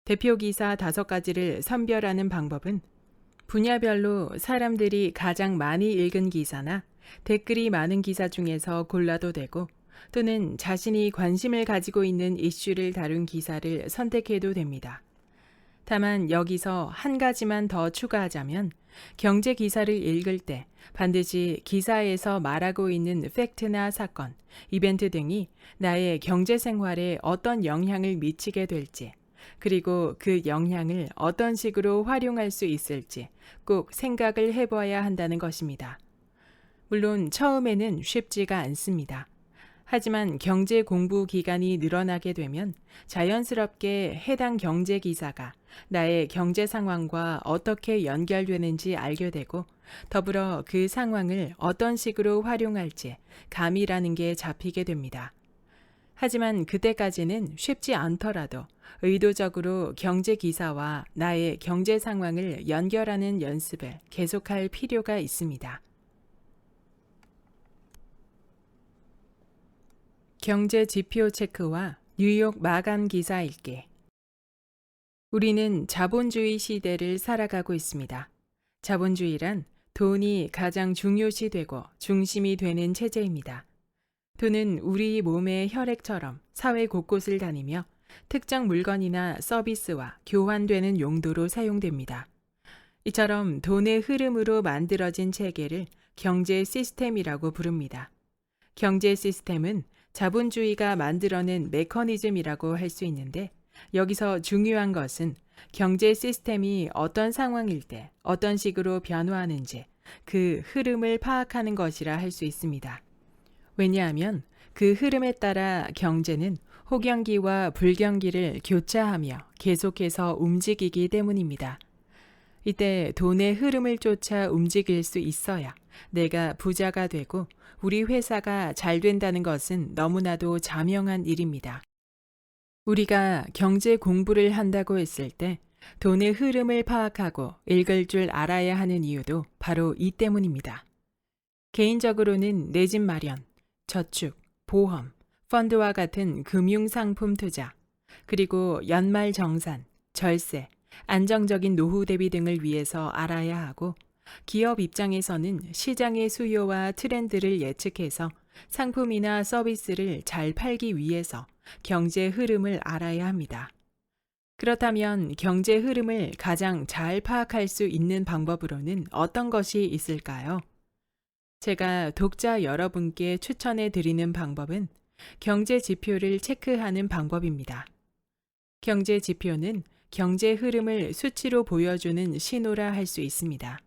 대표 기사 5가지를 선별하는 방법은 분야별로 사람들이 가장 많이 읽은 기사나 댓글이 많은 기사 중에서 골라도 되고 또는 자신이 관심을 가지고 있는 이슈를 다룬 기사를 선택해도 됩니다. 다만 여기서 한 가지만 더 추가하자면 경제 기사를 읽을 때 반드시 기사에서 말하고 있는 팩트나 사건, 이벤트 등이 나의 경제 생활에 어떤 영향을 미치게 될지, 그리고 그 영향을 어떤 식으로 활용할 수 있을지 꼭 생각을 해봐야 한다는 것입니다. 물론 처음에는 쉽지가 않습니다. 하지만 경제 공부 기간이 늘어나게 되면 자연스럽게 해당 경제 기사가 나의 경제 상황과 어떻게 연결되는지 알게 되고 더불어 그 상황을 어떤 식으로 활용할지 감이라는 게 잡히게 됩니다. 하지만 그때까지는 쉽지 않더라도 의도적으로 경제 기사와 나의 경제 상황을 연결하는 연습을 계속할 필요가 있습니다. 경제 지표 체크와 뉴욕 마감 기사 읽기. 우리는 자본주의 시대를 살아가고 있습니다. 자본주의란 돈이 가장 중요시되고 중심이 되는 체제입니다. 돈은 우리 몸의 혈액처럼 사회 곳곳을 다니며 특정 물건이나 서비스와 교환되는 용도로 사용됩니다. 이처럼 돈의 흐름으로 만들어진 체계를 경제 시스템이라고 부릅니다. 경제 시스템은 자본주의가 만들어낸 메커니즘이라고 할 수 있는데, 여기서 중요한 것은 경제 시스템이 어떤 상황일 때 어떤 식으로 변화하는지 그 흐름을 파악하는 것이라 할 수 있습니다. 왜냐하면 그 흐름에 따라 경제는 호경기와 불경기를 교차하며 계속해서 움직이기 때문입니다. 이때 돈의 흐름을 쫓아 움직일 수 있어야 내가 부자가 되고 우리 회사가 잘 된다는 것은 너무나도 자명한 일입니다. 우리가 경제 공부를 한다고 했을 때 돈의 흐름을 파악하고 읽을 줄 알아야 하는 이유도 바로 이 때문입니다. 개인적으로는 내 집 마련, 저축, 보험, 펀드와 같은 금융상품 투자, 그리고 연말 정산, 절세, 안정적인 노후 대비 등을 위해서 알아야 하고, 기업 입장에서는 시장의 수요와 트렌드를 예측해서 상품이나 서비스를 잘 팔기 위해서 경제 흐름을 알아야 합니다. 그렇다면 경제 흐름을 가장 잘 파악할 수 있는 방법으로는 어떤 것이 있을까요? 제가 독자 여러분께 추천해 드리는 방법은 경제 지표를 체크하는 방법입니다. 경제 지표는 경제 흐름을 수치로 보여주는 신호라 할 수 있습니다.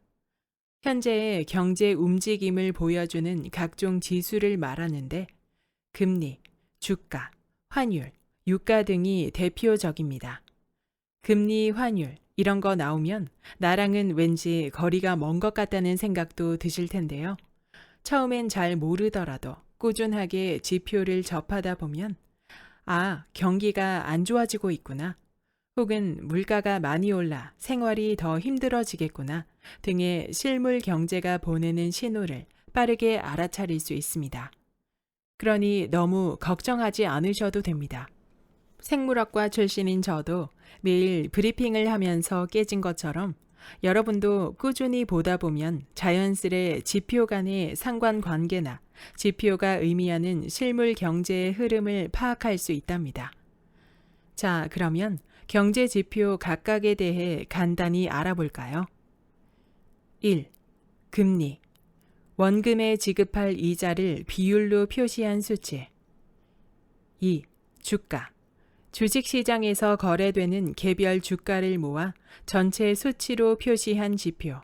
현재의 경제 움직임을 보여주는 각종 지수를 말하는데, 금리, 주가, 환율, 유가 등이 대표적입니다. 금리, 환율, 이런 거 나오면 나랑은 왠지 거리가 먼 것 같다는 생각도 드실 텐데요. 처음엔 잘 모르더라도 꾸준하게 지표를 접하다 보면, 아, 경기가 안 좋아지고 있구나, 혹은 물가가 많이 올라 생활이 더 힘들어지겠구나 등의 실물 경제가 보내는 신호를 빠르게 알아차릴 수 있습니다. 그러니 너무 걱정하지 않으셔도 됩니다. 생물학과 출신인 저도 매일 브리핑을 하면서 깨진 것처럼 여러분도 꾸준히 보다 보면 자연스레 지표 간의 상관관계나 지표가 의미하는 실물 경제의 흐름을 파악할 수 있답니다. 자, 그러면 경제 지표 각각에 대해 간단히 알아볼까요? 1. 금리. 원금에 지급할 이자를 비율로 표시한 수치. 2. 주가. 주식시장에서 거래되는 개별 주가를 모아 전체 수치로 표시한 지표.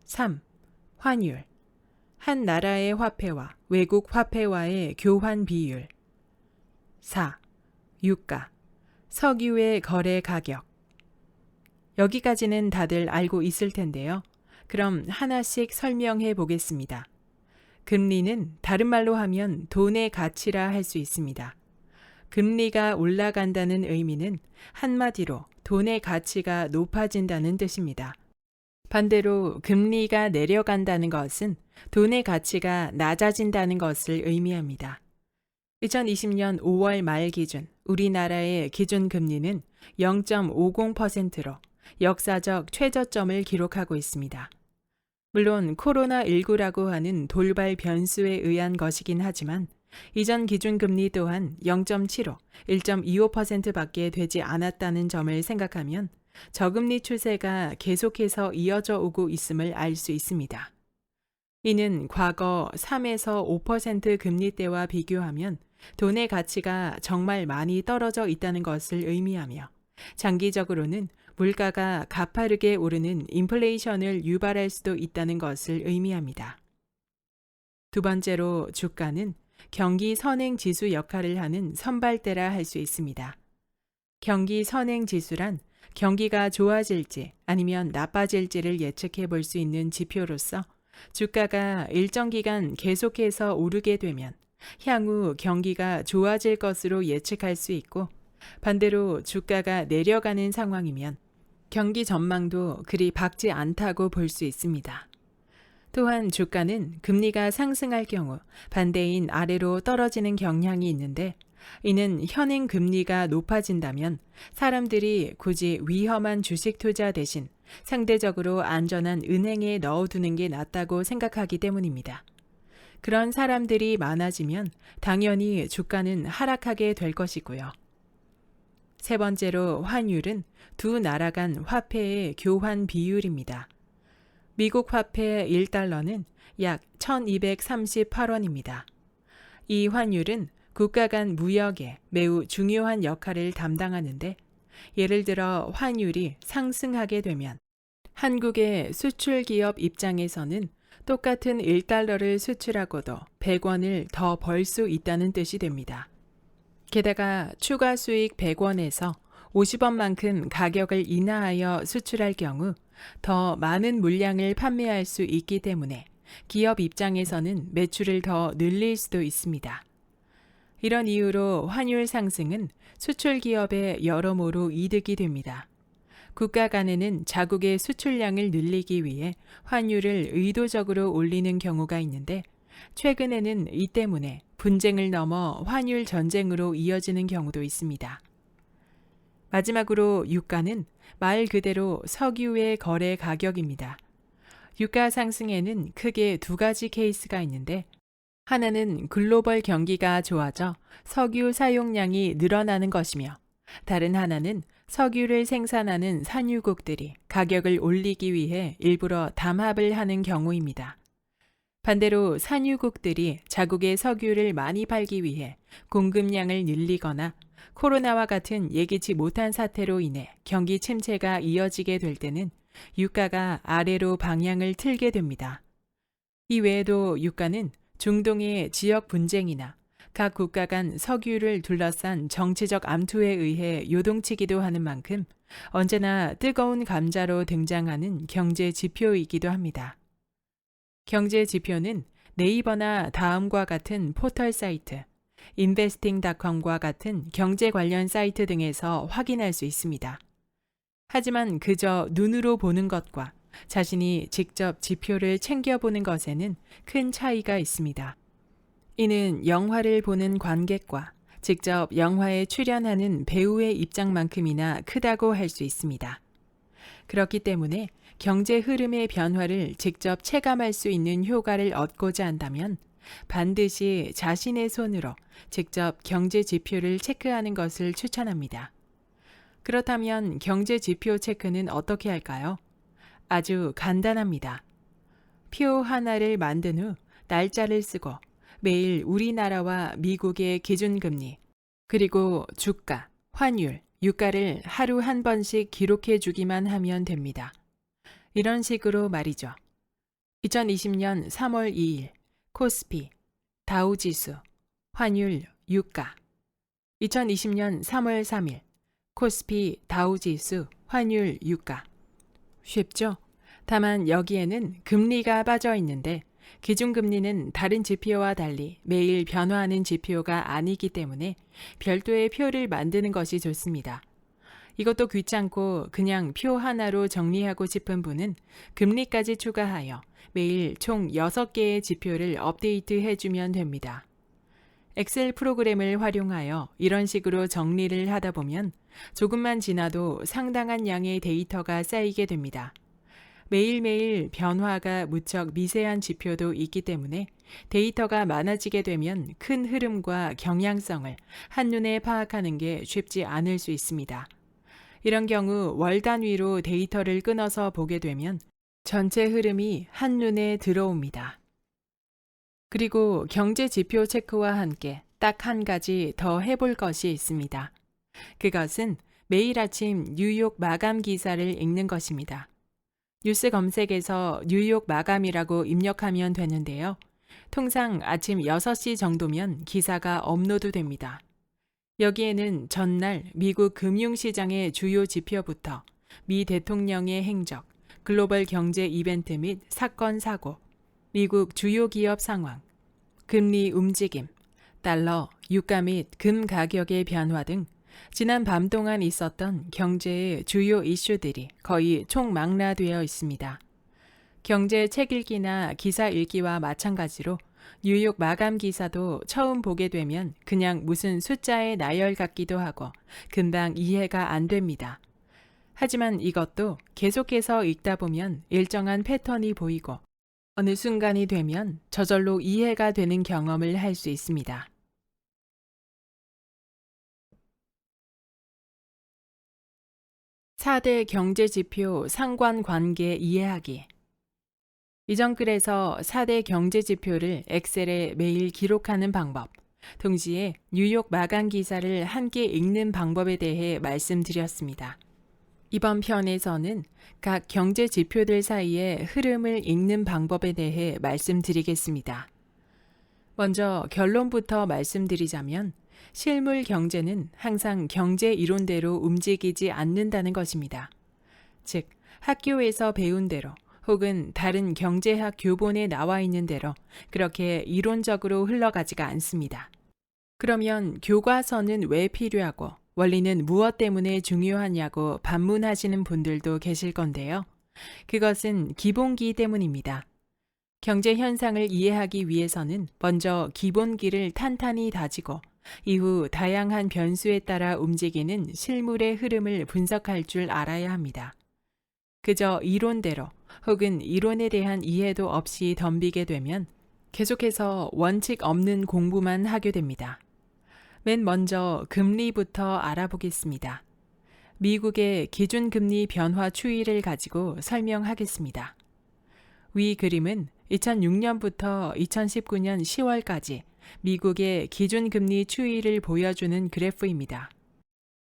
3. 환율. 한 나라의 화폐와 외국 화폐와의 교환 비율. 4. 유가. 석유의 거래 가격. 여기까지는 다들 알고 있을 텐데요. 그럼 하나씩 설명해 보겠습니다. 금리는 다른 말로 하면 돈의 가치라 할 수 있습니다. 금리가 올라간다는 의미는 한마디로 돈의 가치가 높아진다는 뜻입니다. 반대로 금리가 내려간다는 것은 돈의 가치가 낮아진다는 것을 의미합니다. 2020년 5월 말 기준 우리나라의 기준금리는 0.50%로 역사적 최저점을 기록하고 있습니다. 물론 코로나19라고 하는 돌발 변수에 의한 것이긴 하지만 이전 기준금리 또한 0.75, 1.25%밖에 되지 않았다는 점을 생각하면 저금리 추세가 계속해서 이어져 오고 있음을 알 수 있습니다. 이는 과거 3에서 5% 금리 때와 비교하면 돈의 가치가 정말 많이 떨어져 있다는 것을 의미하며, 장기적으로는 물가가 가파르게 오르는 인플레이션을 유발할 수도 있다는 것을 의미합니다. 두 번째로 주가는 경기 선행 지수 역할을 하는 선발대라 할 수 있습니다. 경기 선행 지수란 경기가 좋아질지 아니면 나빠질지를 예측해 볼 수 있는 지표로서, 주가가 일정 기간 계속해서 오르게 되면 향후 경기가 좋아질 것으로 예측할 수 있고, 반대로 주가가 내려가는 상황이면 경기 전망도 그리 밝지 않다고 볼 수 있습니다. 또한 주가는 금리가 상승할 경우 반대인 아래로 떨어지는 경향이 있는데, 이는 현행 금리가 높아진다면 사람들이 굳이 위험한 주식 투자 대신 상대적으로 안전한 은행에 넣어두는 게 낫다고 생각하기 때문입니다. 그런 사람들이 많아지면 당연히 주가는 하락하게 될 것이고요. 세 번째로 환율은 두 나라 간 화폐의 교환 비율입니다. 미국 화폐 1달러는 약 1238원입니다. 이 환율은 국가 간 무역에 매우 중요한 역할을 담당하는데, 예를 들어 환율이 상승하게 되면 한국의 수출 기업 입장에서는 똑같은 1달러를 수출하고도 100원을 더 벌 수 있다는 뜻이 됩니다. 게다가 추가 수익 100원에서 50원만큼 가격을 인하하여 수출할 경우 더 많은 물량을 판매할 수 있기 때문에 기업 입장에서는 매출을 더 늘릴 수도 있습니다. 이런 이유로 환율 상승은 수출 기업에 여러모로 이득이 됩니다. 국가 간에는 자국의 수출량을 늘리기 위해 환율을 의도적으로 올리는 경우가 있는데, 최근에는 이 때문에 분쟁을 넘어 환율 전쟁으로 이어지는 경우도 있습니다. 마지막으로 유가는 말 그대로 석유의 거래 가격입니다. 유가 상승에는 크게 두 가지 케이스가 있는데, 하나는 글로벌 경기가 좋아져 석유 사용량이 늘어나는 것이며, 다른 하나는 석유를 생산하는 산유국들이 가격을 올리기 위해 일부러 담합을 하는 경우입니다. 반대로 산유국들이 자국의 석유를 많이 팔기 위해 공급량을 늘리거나 코로나와 같은 예기치 못한 사태로 인해 경기 침체가 이어지게 될 때는 유가가 아래로 방향을 틀게 됩니다. 이 외에도 유가는 중동의 지역 분쟁이나 각 국가 간 석유를 둘러싼 정치적 암투에 의해 요동치기도 하는 만큼 언제나 뜨거운 감자로 등장하는 경제 지표이기도 합니다. 경제 지표는 네이버나 다음과 같은 포털 사이트, investing.com과 같은 경제 관련 사이트 등에서 확인할 수 있습니다. 하지만 그저 눈으로 보는 것과 자신이 직접 지표를 챙겨보는 것에는 큰 차이가 있습니다. 이는 영화를 보는 관객과 직접 영화에 출연하는 배우의 입장만큼이나 크다고 할 수 있습니다. 그렇기 때문에 경제 흐름의 변화를 직접 체감할 수 있는 효과를 얻고자 한다면 반드시 자신의 손으로 직접 경제 지표를 체크하는 것을 추천합니다. 그렇다면 경제 지표 체크는 어떻게 할까요? 아주 간단합니다. 표 하나를 만든 후 날짜를 쓰고 매일 우리나라와 미국의 기준금리, 그리고 주가, 환율, 유가를 하루 한 번씩 기록해 주기만 하면 됩니다. 이런 식으로 말이죠. 2020년 3월 2일 코스피, 다우지수, 환율, 유가. 2020년 3월 3일 코스피, 다우지수, 환율, 유가. 쉽죠? 다만 여기에는 금리가 빠져 있는데, 기준금리는 다른 지표와 달리 매일 변화하는 지표가 아니기 때문에 별도의 표를 만드는 것이 좋습니다. 이것도 귀찮고 그냥 표 하나로 정리하고 싶은 분은 금리까지 추가하여 매일 총 6개의 지표를 업데이트 해주면 됩니다. 엑셀 프로그램을 활용하여 이런 식으로 정리를 하다 보면 조금만 지나도 상당한 양의 데이터가 쌓이게 됩니다. 매일매일 변화가 무척 미세한 지표도 있기 때문에 데이터가 많아지게 되면 큰 흐름과 경향성을 한눈에 파악하는 게 쉽지 않을 수 있습니다. 이런 경우 월 단위로 데이터를 끊어서 보게 되면 전체 흐름이 한눈에 들어옵니다. 그리고 경제 지표 체크와 함께 딱 한 가지 더 해볼 것이 있습니다. 그것은 매일 아침 뉴욕 마감 기사를 읽는 것입니다. 뉴스 검색에서 뉴욕 마감이라고 입력하면 되는데요. 통상 아침 6시 정도면 기사가 업로드 됩니다. 여기에는 전날 미국 금융시장의 주요 지표부터 미 대통령의 행적, 글로벌 경제 이벤트 및 사건 사고, 미국 주요 기업 상황, 금리 움직임, 달러, 유가 및 금 가격의 변화 등 지난 밤 동안 있었던 경제의 주요 이슈들이 거의 총망라되어 있습니다. 경제 책 읽기나 기사 읽기와 마찬가지로 뉴욕 마감 기사도 처음 보게 되면 그냥 무슨 숫자의 나열 같기도 하고 금방 이해가 안 됩니다. 하지만 이것도 계속해서 읽다 보면 일정한 패턴이 보이고 어느 순간이 되면 저절로 이해가 되는 경험을 할 수 있습니다. 4대 경제지표 상관관계 이해하기. 이전 글에서 4대 경제지표를 엑셀에 매일 기록하는 방법, 동시에 뉴욕 마감 기사를 함께 읽는 방법에 대해 말씀드렸습니다. 이번 편에서는 각 경제지표들 사이의 흐름을 읽는 방법에 대해 말씀드리겠습니다. 먼저 결론부터 말씀드리자면 실물 경제는 항상 경제 이론대로 움직이지 않는다는 것입니다. 즉, 학교에서 배운 대로 혹은 다른 경제학 교본에 나와 있는 대로 그렇게 이론적으로 흘러가지가 않습니다. 그러면 교과서는 왜 필요하고 원리는 무엇 때문에 중요하냐고 반문하시는 분들도 계실 건데요. 그것은 기본기 때문입니다. 경제 현상을 이해하기 위해서는 먼저 기본기를 탄탄히 다지고 이후 다양한 변수에 따라 움직이는 실물의 흐름을 분석할 줄 알아야 합니다. 그저 이론대로 혹은 이론에 대한 이해도 없이 덤비게 되면 계속해서 원칙 없는 공부만 하게 됩니다. 맨 먼저 금리부터 알아보겠습니다. 미국의 기준금리 변화 추이를 가지고 설명하겠습니다. 위 그림은 2006년부터 2019년 10월까지 미국의 기준금리 추이를 보여주는 그래프입니다.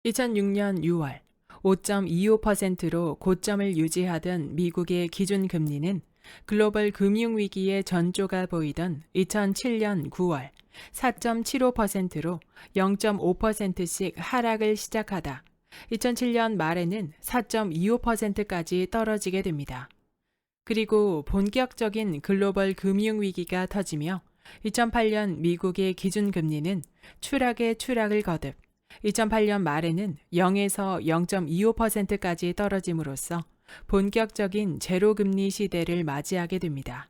2006년 6월 5.25%로 고점을 유지하던 미국의 기준금리는 글로벌 금융위기의 전조가 보이던 2007년 9월 4.75%로 0.5%씩 하락을 시작하다 2007년 말에는 4.25%까지 떨어지게 됩니다. 그리고 본격적인 글로벌 금융위기가 터지며 2008년 미국의 기준금리는 추락의 추락을 거듭 2008년 말에는 0에서 0.25%까지 떨어짐으로써 본격적인 제로금리 시대를 맞이하게 됩니다.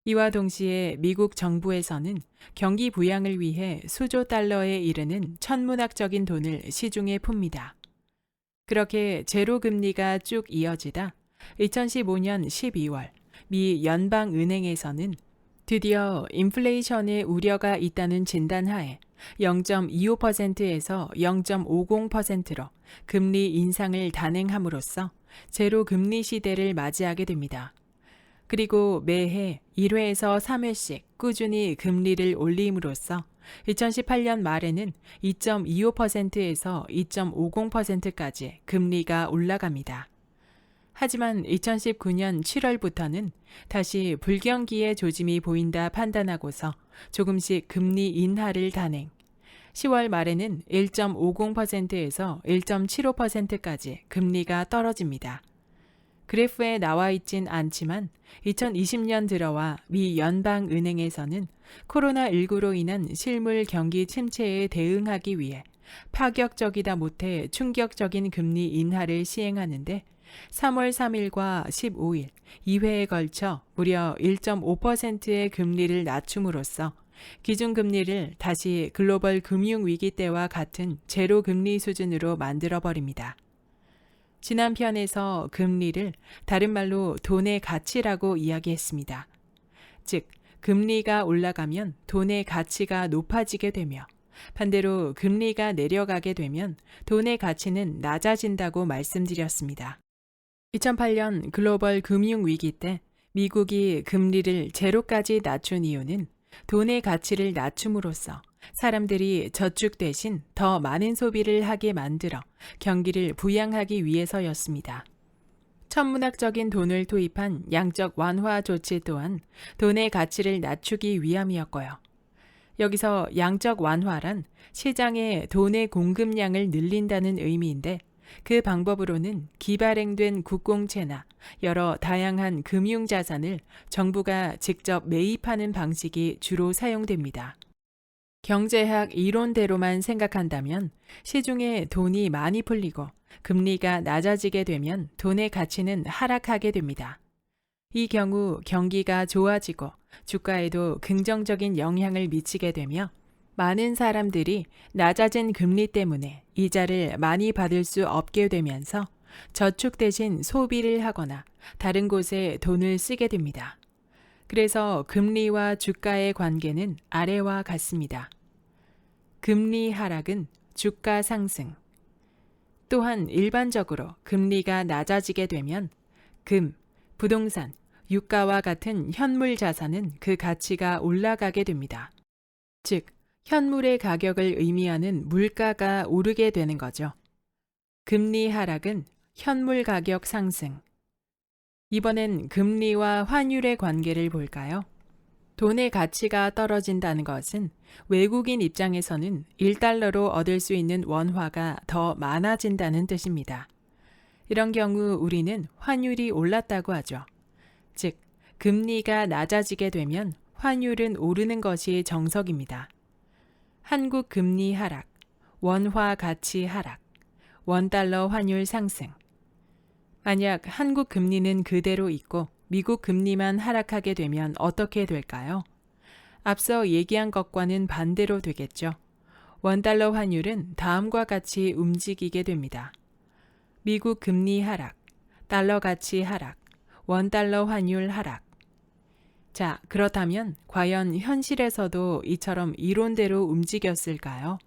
이와 동시에 미국 정부에서는 경기 부양을 위해 수조 달러에 이르는 천문학적인 돈을 시중에 풉니다. 그렇게 제로금리가 쭉 이어지다 2015년 12월 미 연방은행에서는 드디어 인플레이션의 우려가 있다는 진단하에 0.25%에서 0.50%로 금리 인상을 단행함으로써 제로 금리 시대를 맞이하게 됩니다. 그리고 매해 1회에서 3회씩 꾸준히 금리를 올림으로써 2018년 말에는 2.25%에서 2.50%까지 금리가 올라갑니다. 하지만 2019년 7월부터는 다시 불경기의 조짐이 보인다 판단하고서 조금씩 금리 인하를 단행. 10월 말에는 1.50%에서 1.75%까지 금리가 떨어집니다. 그래프에 나와 있진 않지만 2020년 들어와 미 연방은행에서는 코로나19로 인한 실물 경기 침체에 대응하기 위해 파격적이다 못해 충격적인 금리 인하를 시행하는데 3월 3일과 15일 2회에 걸쳐 무려 1.5%의 금리를 낮춤으로써 기준금리를 다시 글로벌 금융위기 때와 같은 제로금리 수준으로 만들어버립니다. 지난 편에서 금리를 다른 말로 돈의 가치라고 이야기했습니다. 즉, 금리가 올라가면 돈의 가치가 높아지게 되며 반대로 금리가 내려가게 되면 돈의 가치는 낮아진다고 말씀드렸습니다. 2008년 글로벌 금융위기 때 미국이 금리를 제로까지 낮춘 이유는 돈의 가치를 낮춤으로써 사람들이 저축 대신 더 많은 소비를 하게 만들어 경기를 부양하기 위해서였습니다. 천문학적인 돈을 투입한 양적 완화 조치 또한 돈의 가치를 낮추기 위함이었고요. 여기서 양적 완화란 시장에 돈의 공급량을 늘린다는 의미인데 그 방법으로는 기발행된 국공채나 여러 다양한 금융자산을 정부가 직접 매입하는 방식이 주로 사용됩니다. 경제학 이론대로만 생각한다면 시중에 돈이 많이 풀리고 금리가 낮아지게 되면 돈의 가치는 하락하게 됩니다. 이 경우 경기가 좋아지고 주가에도 긍정적인 영향을 미치게 되며 많은 사람들이 낮아진 금리 때문에 이자를 많이 받을 수 없게 되면서 저축 대신 소비를 하거나 다른 곳에 돈을 쓰게 됩니다. 그래서 금리와 주가의 관계는 아래와 같습니다. 금리 하락은 주가 상승. 또한 일반적으로 금리가 낮아지게 되면 금, 부동산, 유가와 같은 현물 자산은 그 가치가 올라가게 됩니다. 즉, 현물의 가격을 의미하는 물가가 오르게 되는 거죠. 금리 하락은 현물 가격 상승. 이번엔 금리와 환율의 관계를 볼까요? 돈의 가치가 떨어진다는 것은 외국인 입장에서는 1달러로 얻을 수 있는 원화가 더 많아진다는 뜻입니다. 이런 경우 우리는 환율이 올랐다고 하죠. 즉, 금리가 낮아지게 되면 환율은 오르는 것이 정석입니다. 한국 금리 하락, 원화 가치 하락, 원달러 환율 상승. 만약 한국 금리는 그대로 있고 미국 금리만 하락하게 되면 어떻게 될까요? 앞서 얘기한 것과는 반대로 되겠죠. 원달러 환율은 다음과 같이 움직이게 됩니다. 미국 금리 하락, 달러 가치 하락, 원달러 환율 하락. 자, 그렇다면 과연 현실에서도 이처럼 이론대로 움직였을까요?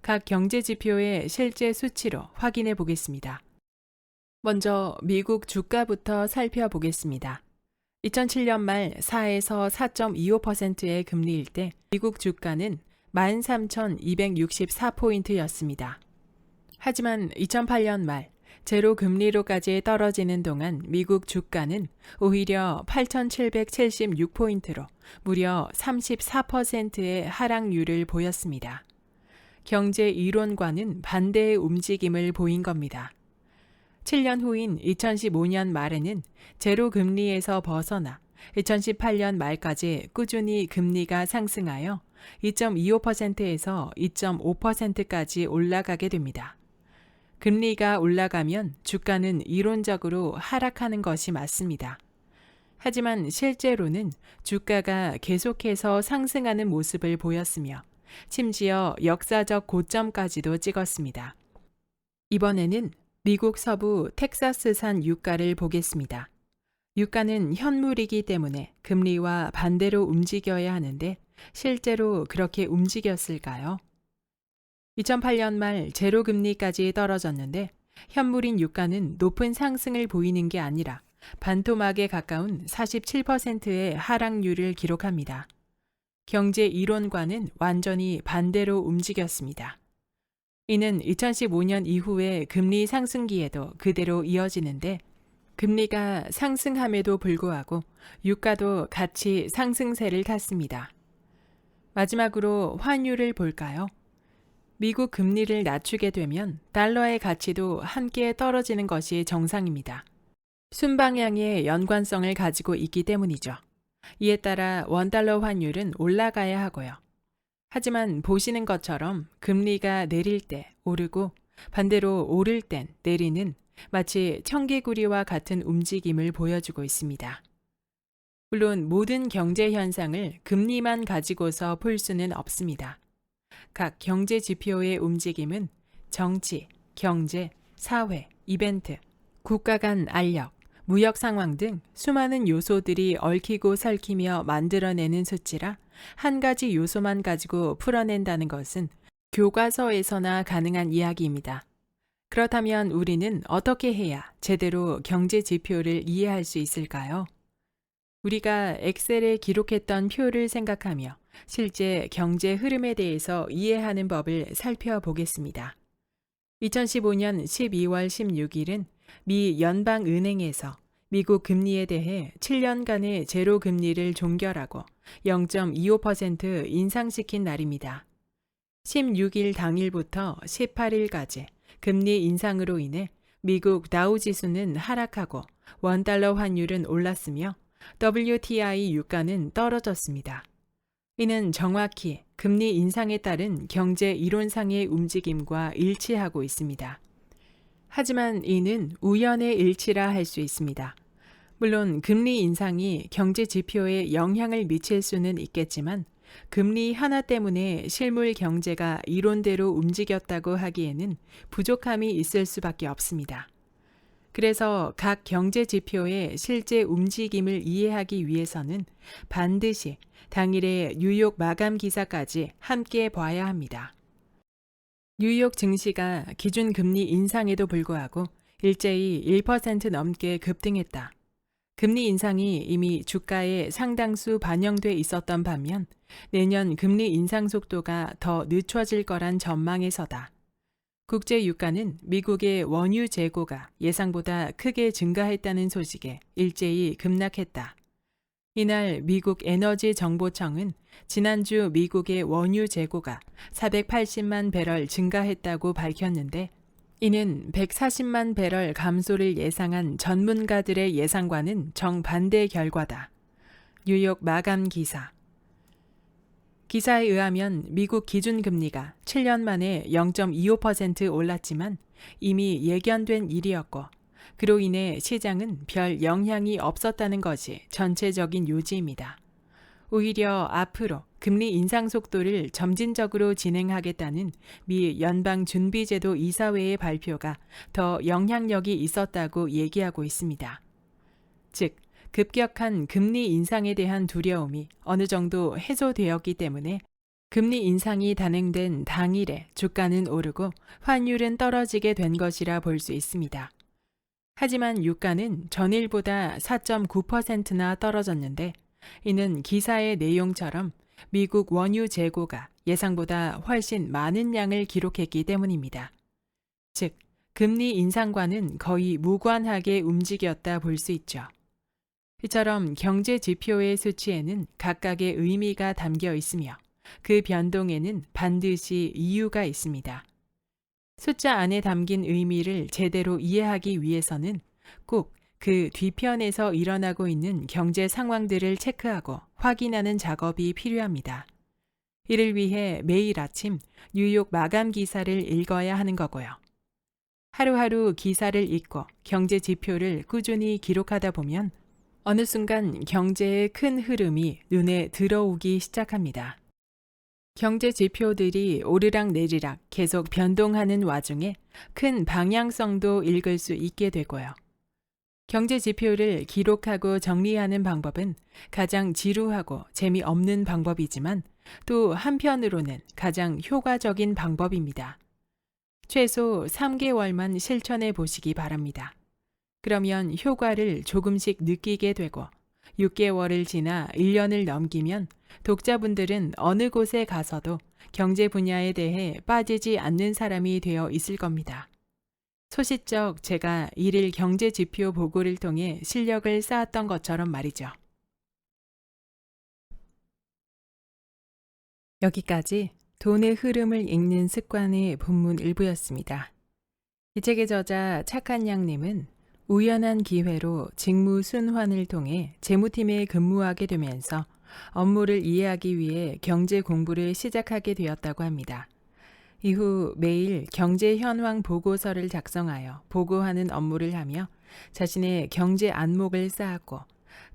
각 경제 지표의 실제 수치로 확인해 보겠습니다. 먼저 미국 주가부터 살펴보겠습니다. 2007년 말 4에서 4.25%의 금리일 때 미국 주가는 13,264포인트였습니다. 하지만 2008년 말 제로 금리로까지 떨어지는 동안 미국 주가는 오히려 8,776포인트로 무려 34%의 하락률을 보였습니다. 경제 이론과는 반대의 움직임을 보인 겁니다. 7년 후인 2015년 말에는 제로 금리에서 벗어나 2018년 말까지 꾸준히 금리가 상승하여 2.25%에서 2.5%까지 올라가게 됩니다. 금리가 올라가면 주가는 이론적으로 하락하는 것이 맞습니다. 하지만 실제로는 주가가 계속해서 상승하는 모습을 보였으며 심지어 역사적 고점까지도 찍었습니다. 이번에는 미국 서부 텍사스산 유가를 보겠습니다. 유가는 현물이기 때문에 금리와 반대로 움직여야 하는데 실제로 그렇게 움직였을까요? 2008년 말 제로 금리까지 떨어졌는데 현물인 유가는 높은 상승을 보이는 게 아니라 반토막에 가까운 47%의 하락률을 기록합니다. 경제 이론과는 완전히 반대로 움직였습니다. 이는 2015년 이후의 금리 상승기에도 그대로 이어지는데 금리가 상승함에도 불구하고 유가도 같이 상승세를 탔습니다. 마지막으로 환율을 볼까요? 미국 금리를 낮추게 되면 달러의 가치도 함께 떨어지는 것이 정상입니다. 순방향의 연관성을 가지고 있기 때문이죠. 이에 따라 원달러 환율은 올라가야 하고요. 하지만 보시는 것처럼 금리가 내릴 때 오르고 반대로 오를 땐 내리는 마치 청개구리와 같은 움직임을 보여주고 있습니다. 물론 모든 경제 현상을 금리만 가지고서 풀 수는 없습니다. 각 경제 지표의 움직임은 정치, 경제, 사회, 이벤트, 국가 간 알력, 무역 상황 등 수많은 요소들이 얽히고 설키며 만들어내는 수치라 한 가지 요소만 가지고 풀어낸다는 것은 교과서에서나 가능한 이야기입니다. 그렇다면 우리는 어떻게 해야 제대로 경제 지표를 이해할 수 있을까요? 우리가 엑셀에 기록했던 표를 생각하며 실제 경제 흐름에 대해서 이해하는 법을 살펴보겠습니다. 2015년 12월 16일은 미 연방은행에서 미국 금리에 대해 7년간의 제로 금리를 종결하고 0.25% 인상시킨 날입니다. 16일 당일부터 18일까지 금리 인상으로 인해 미국 다우지수는 하락하고 원달러 환율은 올랐으며 WTI 유가는 떨어졌습니다. 이는 정확히 금리 인상에 따른 경제 이론상의 움직임과 일치하고 있습니다. 하지만 이는 우연의 일치라 할 수 있습니다. 물론 금리 인상이 경제 지표에 영향을 미칠 수는 있겠지만 금리 하나 때문에 실물 경제가 이론대로 움직였다고 하기에는 부족함이 있을 수밖에 없습니다. 그래서 각 경제 지표의 실제 움직임을 이해하기 위해서는 반드시 당일의 뉴욕 마감 기사까지 함께 봐야 합니다. 뉴욕 증시가 기준금리 인상에도 불구하고 일제히 1% 넘게 급등했다. 금리 인상이 이미 주가에 상당수 반영돼 있었던 반면 내년 금리 인상 속도가 더 늦춰질 거란 전망에서다. 국제 유가는 미국의 원유 재고가 예상보다 크게 증가했다는 소식에 일제히 급락했다. 이날 미국 에너지 정보청은 지난주 미국의 원유 재고가 480만 배럴 증가했다고 밝혔는데 이는 140만 배럴 감소를 예상한 전문가들의 예상과는 정반대 결과다. 뉴욕 마감 기사. 기사에 의하면 미국 기준금리가 7년 만에 0.25% 올랐지만 이미 예견된 일이었고 그로 인해 시장은 별 영향이 없었다는 것이 전체적인 요지입니다. 오히려 앞으로 금리 인상 속도를 점진적으로 진행하겠다는 미 연방준비제도 이사회의 발표가 더 영향력이 있었다고 얘기하고 있습니다. 즉, 급격한 금리 인상에 대한 두려움이 어느 정도 해소되었기 때문에 금리 인상이 단행된 당일에 주가는 오르고 환율은 떨어지게 된 것이라 볼 수 있습니다. 하지만 유가는 전일보다 4.9%나 떨어졌는데 이는 기사의 내용처럼 미국 원유 재고가 예상보다 훨씬 많은 양을 기록했기 때문입니다. 즉, 금리 인상과는 거의 무관하게 움직였다 볼 수 있죠. 이처럼 경제 지표의 수치에는 각각의 의미가 담겨 있으며 그 변동에는 반드시 이유가 있습니다. 숫자 안에 담긴 의미를 제대로 이해하기 위해서는 꼭 그 뒤편에서 일어나고 있는 경제 상황들을 체크하고 확인하는 작업이 필요합니다. 이를 위해 매일 아침 뉴욕 마감 기사를 읽어야 하는 거고요. 하루하루 기사를 읽고 경제 지표를 꾸준히 기록하다 보면 어느 순간 경제의 큰 흐름이 눈에 들어오기 시작합니다. 경제 지표들이 오르락 내리락 계속 변동하는 와중에 큰 방향성도 읽을 수 있게 되고요. 경제 지표를 기록하고 정리하는 방법은 가장 지루하고 재미없는 방법이지만 또 한편으로는 가장 효과적인 방법입니다. 최소 3개월만 실천해 보시기 바랍니다. 그러면 효과를 조금씩 느끼게 되고 6개월을 지나 1년을 넘기면 독자분들은 어느 곳에 가서도 경제 분야에 대해 빠지지 않는 사람이 되어 있을 겁니다. 소시적 제가 일일 경제 지표 보고를 통해 실력을 쌓았던 것처럼 말이죠. 여기까지 돈의 흐름을 읽는 습관의 본문 일부였습니다. 이 책의 저자 착한 양님은 우연한 기회로 직무 순환을 통해 재무팀에 근무하게 되면서 업무를 이해하기 위해 경제 공부를 시작하게 되었다고 합니다. 이후 매일 경제 현황 보고서를 작성하여 보고하는 업무를 하며 자신의 경제 안목을 쌓았고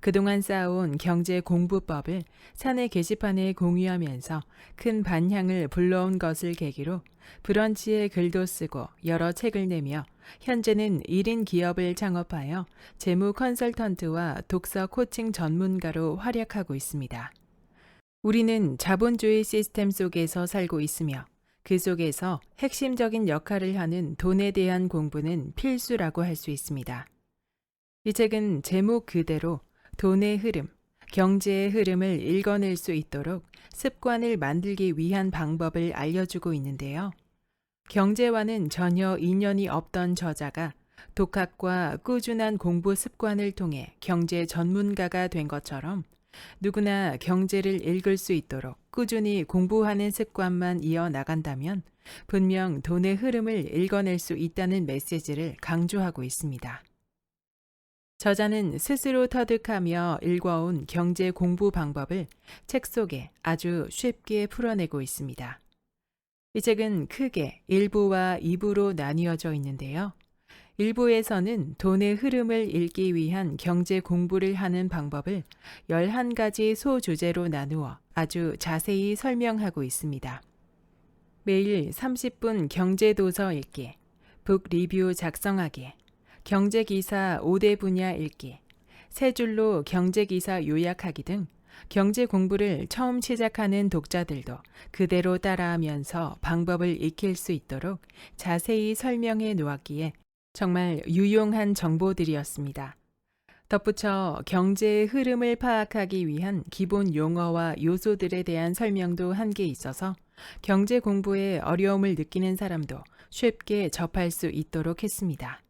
그동안 쌓아온 경제 공부법을 사내 게시판에 공유하면서 큰 반향을 불러온 것을 계기로 브런치에 글도 쓰고 여러 책을 내며 현재는 1인 기업을 창업하여 재무 컨설턴트와 독서 코칭 전문가로 활약하고 있습니다. 우리는 자본주의 시스템 속에서 살고 있으며 그 속에서 핵심적인 역할을 하는 돈에 대한 공부는 필수라고 할 수 있습니다. 이 책은 제목 그대로 돈의 흐름, 경제의 흐름을 읽어낼 수 있도록 습관을 만들기 위한 방법을 알려주고 있는데요. 경제와는 전혀 인연이 없던 저자가 독학과 꾸준한 공부 습관을 통해 경제 전문가가 된 것처럼 누구나 경제를 읽을 수 있도록 꾸준히 공부하는 습관만 이어나간다면 분명 돈의 흐름을 읽어낼 수 있다는 메시지를 강조하고 있습니다. 저자는 스스로 터득하며 읽어온 경제 공부 방법을 책 속에 아주 쉽게 풀어내고 있습니다. 이 책은 크게 1부와 2부로 나뉘어져 있는데요. 1부에서는 돈의 흐름을 읽기 위한 경제 공부를 하는 방법을 11가지 소주제로 나누어 아주 자세히 설명하고 있습니다. 매일 30분 경제도서 읽기, 북 리뷰 작성하기, 경제기사 5대 분야 읽기, 3줄로 경제기사 요약하기 등 경제 공부를 처음 시작하는 독자들도 그대로 따라하면서 방법을 익힐 수 있도록 자세히 설명해 놓았기에 정말 유용한 정보들이었습니다. 덧붙여 경제의 흐름을 파악하기 위한 기본 용어와 요소들에 대한 설명도 함께 있어서 경제 공부에 어려움을 느끼는 사람도 쉽게 접할 수 있도록 했습니다.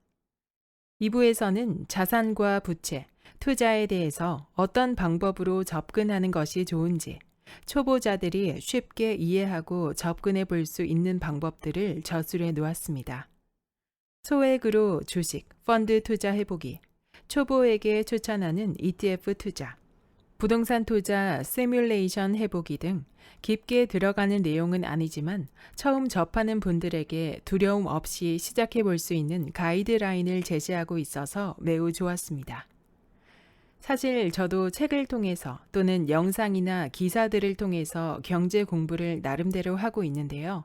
2부에서는 자산과 부채, 투자에 대해서 어떤 방법으로 접근하는 것이 좋은지, 초보자들이 쉽게 이해하고 접근해 볼 수 있는 방법들을 저술해 놓았습니다. 소액으로 주식, 펀드 투자해보기, 초보에게 추천하는 ETF 투자, 부동산 투자 시뮬레이션 해보기 등 깊게 들어가는 내용은 아니지만 처음 접하는 분들에게 두려움 없이 시작해 볼 수 있는 가이드라인을 제시하고 있어서 매우 좋았습니다. 사실 저도 책을 통해서 또는 영상이나 기사들을 통해서 경제 공부를 나름대로 하고 있는데요.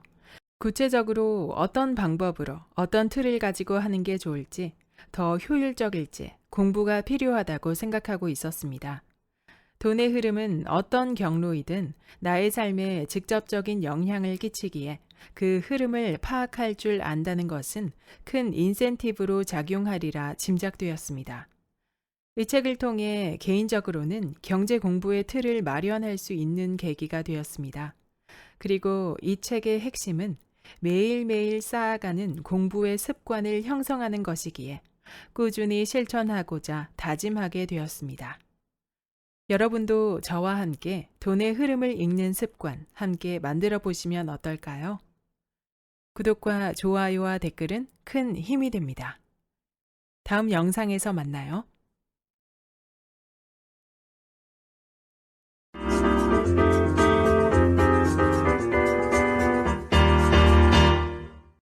구체적으로 어떤 방법으로 어떤 틀을 가지고 하는 게 좋을지, 더 효율적일지 공부가 필요하다고 생각하고 있었습니다. 돈의 흐름은 어떤 경로이든 나의 삶에 직접적인 영향을 끼치기에 그 흐름을 파악할 줄 안다는 것은 큰 인센티브로 작용하리라 짐작되었습니다. 이 책을 통해 개인적으로는 경제 공부의 틀을 마련할 수 있는 계기가 되었습니다. 그리고 이 책의 핵심은 매일매일 쌓아가는 공부의 습관을 형성하는 것이기에 꾸준히 실천하고자 다짐하게 되었습니다. 여러분도 저와 함께 돈의 흐름을 읽는 습관 함께 만들어 보시면 어떨까요? 구독과 좋아요와 댓글은 큰 힘이 됩니다. 다음 영상에서 만나요.